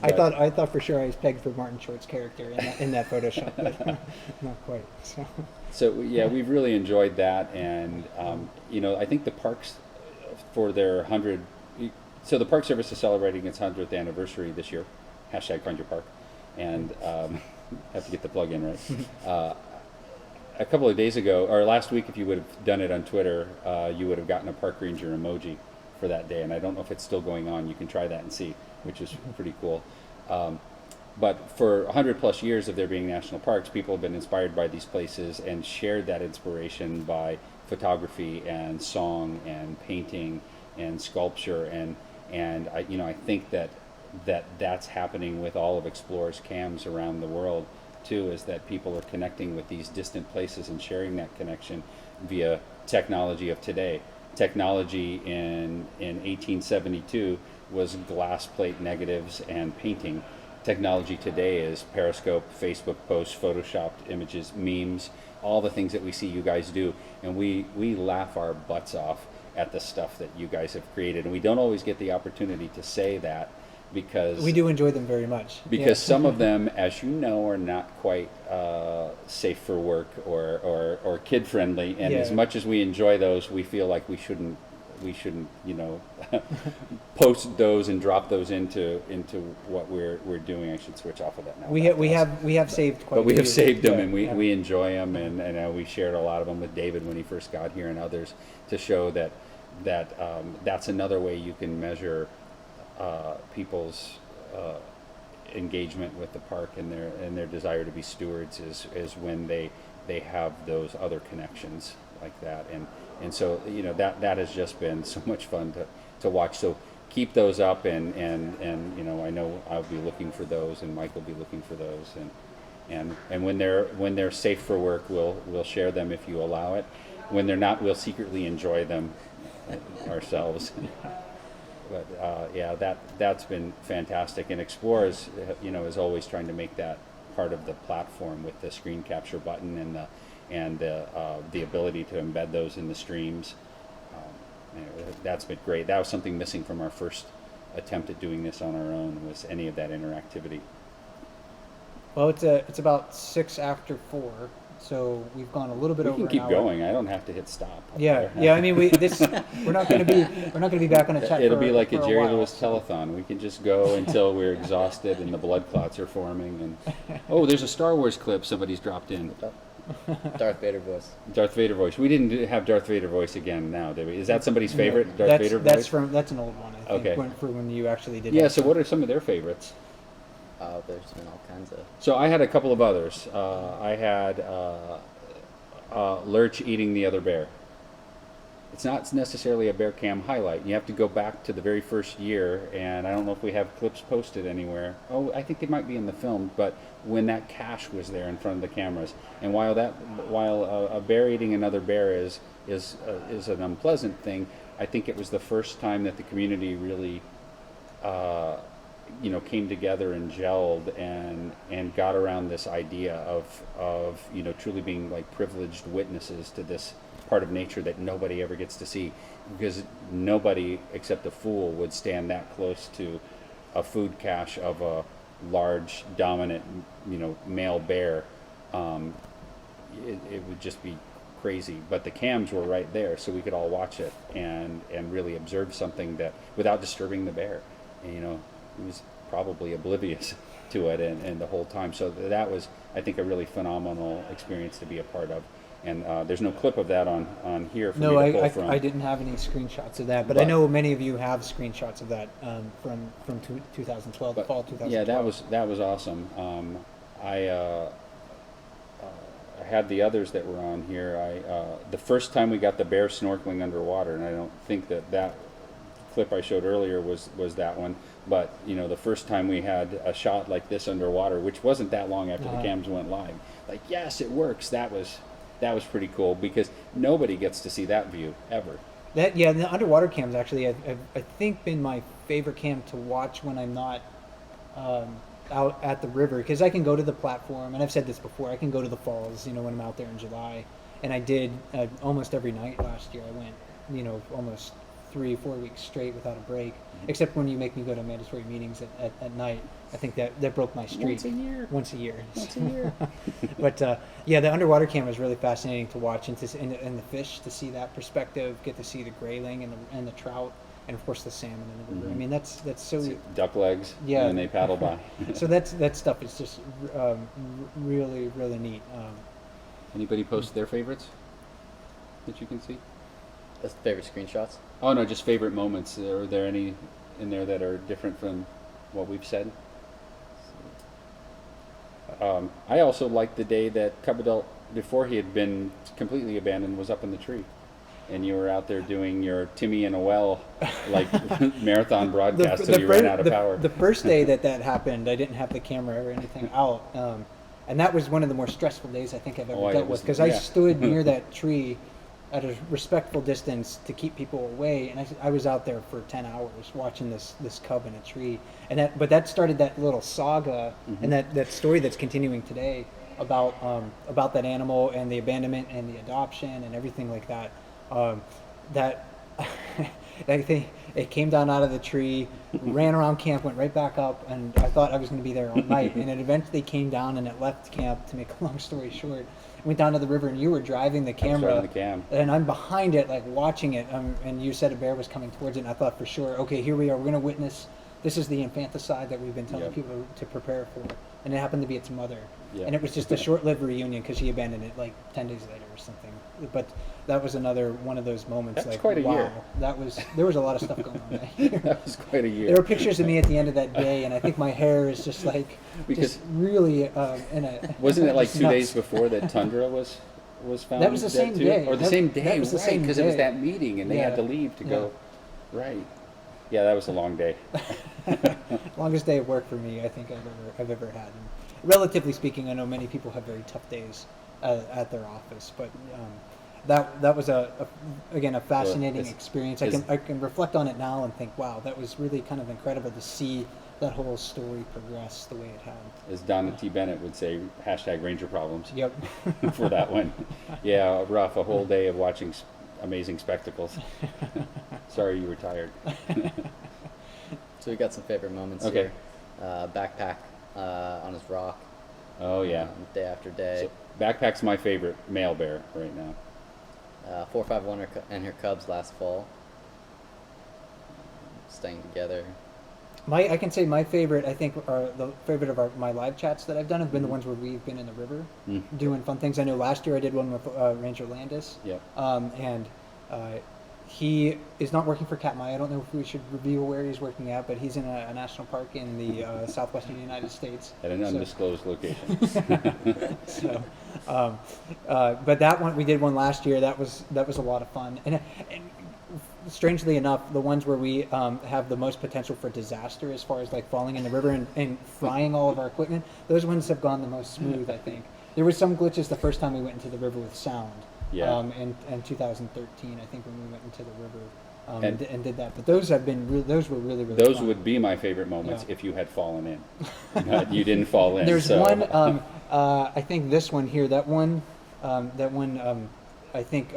I thought for sure I was pegged for Martin Short's character in that Photoshop, but not quite. So yeah, we've really enjoyed that, and I think the parks, for their 100. So the Park Service is celebrating its 100th anniversary this year. #FindYourPark, and have to get the plug in right. A couple of days ago, or last week, if you would have done it on Twitter, you would have gotten a park ranger emoji for that day, and I don't know if it's still going on. You can try that and see, which is pretty cool. But for 100 plus years of there being national parks, people have been inspired by these places and shared that inspiration by photography and song and painting and sculpture, and I think that's happening with all of Explorer's cams around the world too, is that people are connecting with these distant places and sharing that connection via technology of today. Technology in 1872 was glass plate negatives and painting, technology today is Periscope, Facebook posts, Photoshopped images, memes, all the things that we see you guys do, and we laugh our butts off at the stuff that you guys have created, and we don't always get the opportunity to say that because We do enjoy them very much. because some of them, as you know, are not quite safe for work or kid friendly, and as Yeah. much as we enjoy those, we feel like we shouldn't post those and drop those into what we're doing. I should switch off of that now. We have saved quite. But we a have few. saved them, Yeah, and yeah. we enjoy them, and we shared a lot of them with David when he first got here, and others, to show that that's another way you can measure people's engagement with the park and their desire to be stewards is when they have those other connections like that, and so that has just been so much fun to watch. So keep those up, and I know I'll be looking for those, and Mike will be looking for those, and when they're safe for work, we'll share them if you allow it. When they're not, we'll secretly enjoy them ourselves. But that's been fantastic, and Explore is always trying to make that part of the platform with the screen capture button and the ability to embed those in the streams. That's been great. That was something missing from our first attempt at doing this on our own, was any of that interactivity. Well, it's about 6:04, so we've gone a little bit We over can an keep hour. going. I don't have to hit stop. up Yeah, there. yeah. I mean, we're not going to be back on the chat. It'll for, be like for a Jerry while, Lewis so. telethon. We can just go until we're exhausted and the blood clots are forming. And there's a Star Wars clip somebody's dropped in. Darth Vader voice. Darth Vader voice. We didn't have Darth Vader voice again now, did we? Is that somebody's favorite Darth Vader voice? That's an old one. I think, Okay. for when you actually did. Yeah. that. So what are some of their favorites? There's been all kinds of. So I had a couple of others. I had Lurch eating the other bear. It's not necessarily a bear cam highlight. You have to go back to the very first year, and I don't know if we have clips posted anywhere. Oh, I think they might be in the film, but when that cache was there in front of the cameras, and while a bear eating another bear is an unpleasant thing, I think it was the first time that the community really came together and gelled and got around this idea of truly being like privileged witnesses to this part of nature that nobody ever gets to see, because nobody except a fool would stand that close to a food cache of a large dominant male bear. It would just be crazy, but the cams were right there, so we could all watch it and really observe something that without disturbing the bear. And, he was probably oblivious to it and the whole time. So that was, I think, a really phenomenal experience to be a part of. And there's no clip of that on here for No, me to pull from. I didn't have any screenshots of that, but I know many of you have screenshots of that from 2012, But, fall 2012. yeah, that was awesome. I had the others that were on here. The first time we got the bear snorkeling underwater, and I don't think that clip I showed earlier was that one, but the first time we had a shot like this underwater, which wasn't that long after the cams went live, like, yes, it works. That was pretty cool, because nobody gets to see that view ever. The underwater cams actually, I think, been my favorite cam to watch when I'm not out at the river, because I can go to the platform, and I've said this before, I can go to the falls, when I'm out there in July, and I did almost every night last year. I went, almost 3-4 weeks straight without a break, except when you make me go to mandatory meetings at night. I think that broke my streak. Once a year. But the underwater camera is really fascinating to watch, and the fish, to see that perspective, get to see the grayling and the trout, and of course the salmon in the river. I mean, that's so. Duck legs. Yeah. And they paddle by. So that stuff is just really, really neat. Anybody post their favorites that you can see? That's favorite screenshots. Oh no, just favorite moments. Are there any in there that are different from what we've said? I also liked the day that Cub Adult, before he had been completely abandoned, was up in the tree, and you were out there doing your Timmy in a well marathon broadcast till you ran out of power. The first day that happened, I didn't have the camera or anything out, and that was one of the more stressful days I think I've ever dealt with, because I stood near that tree at a respectful distance to keep people away. And I was out there for 10 hours watching this cub in a tree. But that started that little saga and that story that's continuing today about that animal and the abandonment and the adoption and everything like that. That I think it came down out of the tree, ran around camp, went right back up, and I thought I was going to be there all night. And it eventually came down, and it left camp. To make a long story short, went down to the river, and you were driving the camera, driving the cam. and I'm behind it, like watching it. And you said a bear was coming towards it, and I thought for sure, okay, here we are. We're going to witness. This is the infanticide that we've been telling Yep. people to prepare for, and it happened to be its mother. Yep. And it was just a short-lived reunion because she abandoned it like 10 days later or something. But that was another one of those moments. That's like, quite a wow, year. there was a lot of stuff going on that year. That was quite a year. There were pictures of me at the end of that day, and I think my hair is just like Because- just really in a. Wasn't it like just 2 nuts. days before that Tundra was found? That was the same too? day. Or the That- same that day, was the right? same Because it was day. that meeting, and they had to Yeah. leave to go. Right. Yeah, that was a long day. Longest day of work for me, I think I've ever had. And relatively speaking, I know many people have very tough days at their office, but that was again a fascinating is- experience. is- I can reflect on it now and think, wow, that was really kind of incredible to see that whole story progress the way it had. As Donna T. Bennett would say, #Ranger problems Yep. for that one. Yeah, rough. A whole day of watching amazing spectacles. Sorry you were tired. So we got some favorite moments Okay. here. Backpack on his rock. Oh yeah. Day after day. So, Backpack's my favorite male bear right now. 451 and her cubs last fall. Staying together. I can say my favorite, I think, are the favorite of my live chats that I've done have been the ones where we've been in the river doing fun things. I know last year I did one with Ranger Landis. Yep. And he is not working for Katmai. I don't know if we should reveal where he's working at, but he's in a national park in the southwestern United States. At an So- undisclosed location. so, but that one we did one last year. That was a lot of fun. And strangely enough, the ones where we have the most potential for disaster, as far as like falling in the river and frying all of our equipment, those ones have gone the most smooth. I think there was some glitches the first time we went into the river with sound. Yeah. In 2013, I think when we went into the river And- and did that. But those have been those were really Those fun. would be my favorite moments Yeah. if you had fallen in. But you didn't fall in. There's so. one. I think this one here. That one. I think.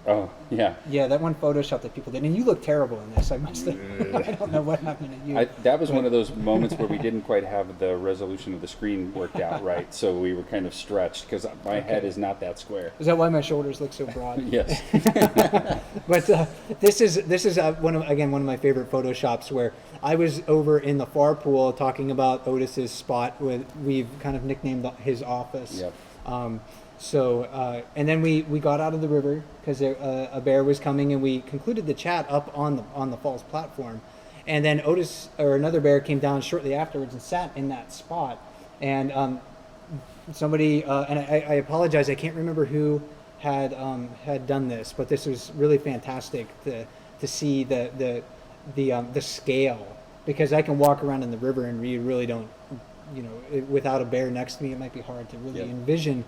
Oh yeah. Yeah, that one Photoshop that people did, and you look terrible in this. I must have. I don't know what happened to you. That was one of those moments where we didn't quite have the resolution of the screen worked out right, so we were kind of stretched because my head is not that square. Is that why my shoulders look so broad? Yes. But this is one of my favorite Photoshops where I was over in the far pool talking about Otis's spot. We've kind of nicknamed his office. Yep. And then we got out of the river because a bear was coming, and we concluded the chat up on the falls platform. And then Otis or another bear came down shortly afterwards and sat in that spot. And somebody and I apologize, I can't remember who had done this, but this was really fantastic to see the scale, because I can walk around in the river and you really don't, without a bear next to me, it might be hard to really Yep. envision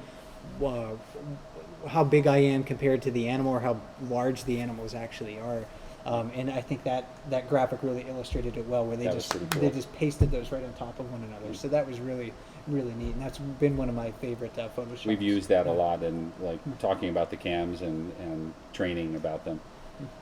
how big I am compared to the animal, or how large the animals actually are. And I think that graphic really illustrated it well, where they That was pretty cool. they just pasted those right on top of one another. So that was really, really neat, and that's been one of my favorite Photoshops. We've used that a lot in like talking about the cams and training about them.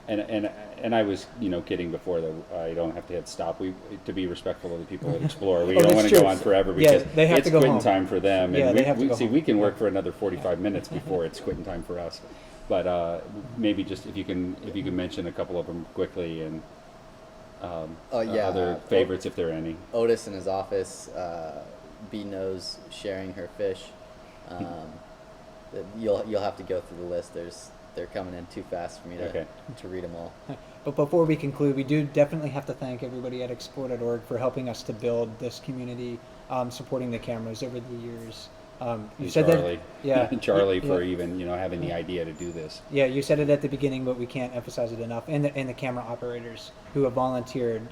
And I was kidding before that I don't have to hit stop. To be respectful of the people that explore. We Oh, don't that's want to true. go on forever Yeah, because they have it's to go quitting home. time for them. Yeah, And they have to go see, home. we can work for another 45 minutes before it's quitting time for us. But maybe just if you can mention a couple of them quickly and other favorites if there are any. Otis in his office, B Nose sharing her fish. You'll have to go through the list. They're coming in too fast for me to read them all. But before we conclude, we do definitely have to thank everybody at Explore.org for helping us to build this community, supporting the cameras over the years. You said Charlie. that, yeah, Charlie for yeah. even having the idea to do this. Yeah, you said it at the beginning, but we can't emphasize it enough. And the camera operators who have volunteered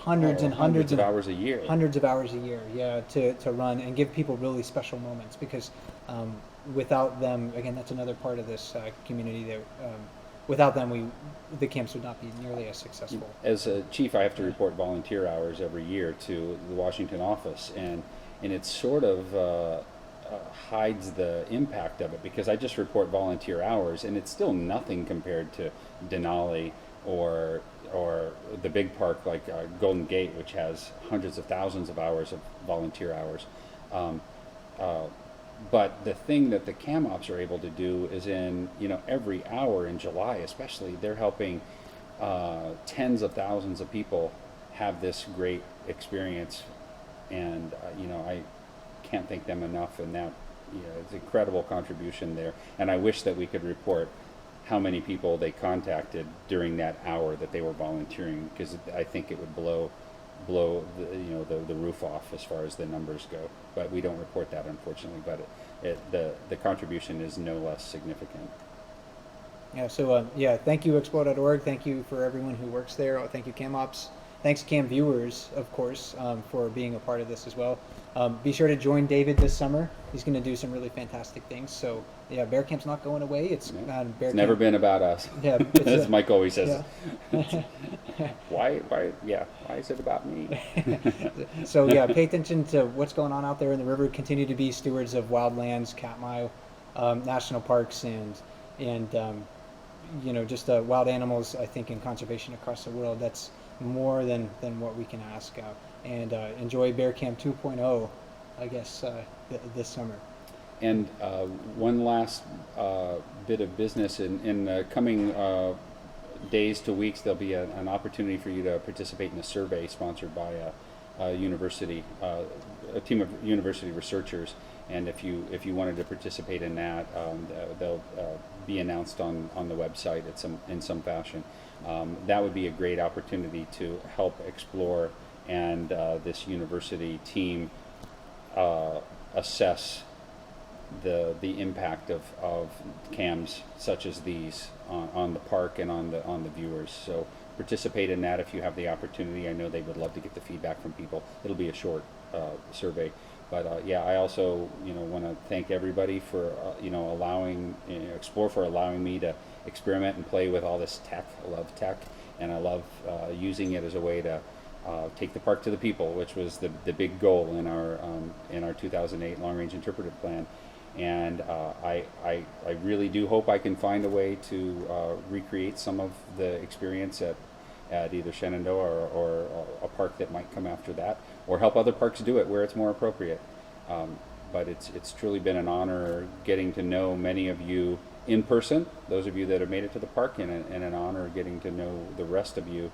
hundreds and hundreds of and hours a year. hundreds of hours a year, yeah, to run and give people really special moments, because without them, again, that's another part of this community that without them, the camps would not be nearly as successful. As a chief, I have to report volunteer hours every year to the Washington office, and it sort of hides the impact of it, because I just report volunteer hours, and it's still nothing compared to Denali or the big park like Golden Gate, which has hundreds of thousands of hours of volunteer hours. But the thing that the cam ops are able to do is in every hour in July, especially, they're helping tens of thousands of people have this great experience, and I can't thank them enough. And that it's an incredible contribution there. And I wish that we could report how many people they contacted during that hour that they were volunteering, because I think it would blow the roof off as far as the numbers go. But we don't report that, unfortunately. But the contribution is no less significant. Yeah. So thank you Explore.org. Thank you for everyone who works there. Thank you Cam Ops. Thanks Cam viewers, of course, for being a part of this as well. Be sure to join David this summer. He's going to do some really fantastic things. So yeah, Bear Camp's not going away. It's never been about us. Yeah, as Mike always says. Yeah. Why is it about me? So yeah, pay attention to what's going on out there in the river. Continue to be stewards of wildlands, Katmai National Parks, and just wild animals. I think in conservation across the world, that's more than what we can ask. And enjoy Bear Camp 2.0, I guess, this summer. And one last bit of business. In coming days to weeks, there'll be an opportunity for you to participate in a survey sponsored by a university, a team of university researchers. And if you wanted to participate in that, they'll be announced on the website in some fashion. That would be a great opportunity to help explore, and this university team assess the impact of cams such as these on the park and on the viewers. So participate in that if you have the opportunity. I know they would love to get the feedback from people. It'll be a short survey. But I also want to thank everybody for allowing Explore for allowing me to experiment and play with all this tech. I love tech, and I love using it as a way to take the park to the people, which was the big goal in our 2008 long range interpretive plan. And I really do hope I can find a way to recreate some of the experience at either Shenandoah or a park that might come after that, or help other parks do it where it's more appropriate. But it's truly been an honor getting to know many of you in person, those of you that have made it to the park, and an honor getting to know the rest of you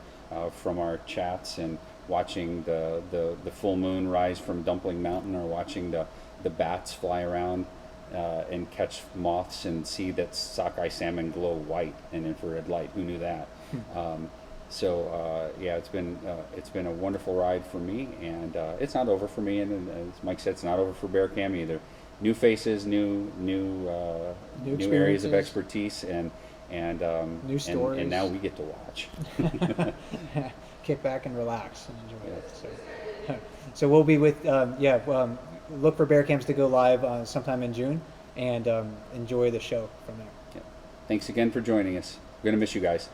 from our chats and watching the full moon rise from Dumpling Mountain, or watching the bats fly around and catch moths and see that sockeye salmon glow white in infrared light. Who knew that? So it's been a wonderful ride for me, and it's not over for me. And as Mike said, it's not over for Bear Cam either. New faces, new areas of expertise, and new stories. And now we get to watch. Kick back and relax and enjoy it. So we'll be with look for Bear Camps to go live sometime in June, and enjoy the show from there. Yeah. Thanks again for joining us. We're gonna miss you guys.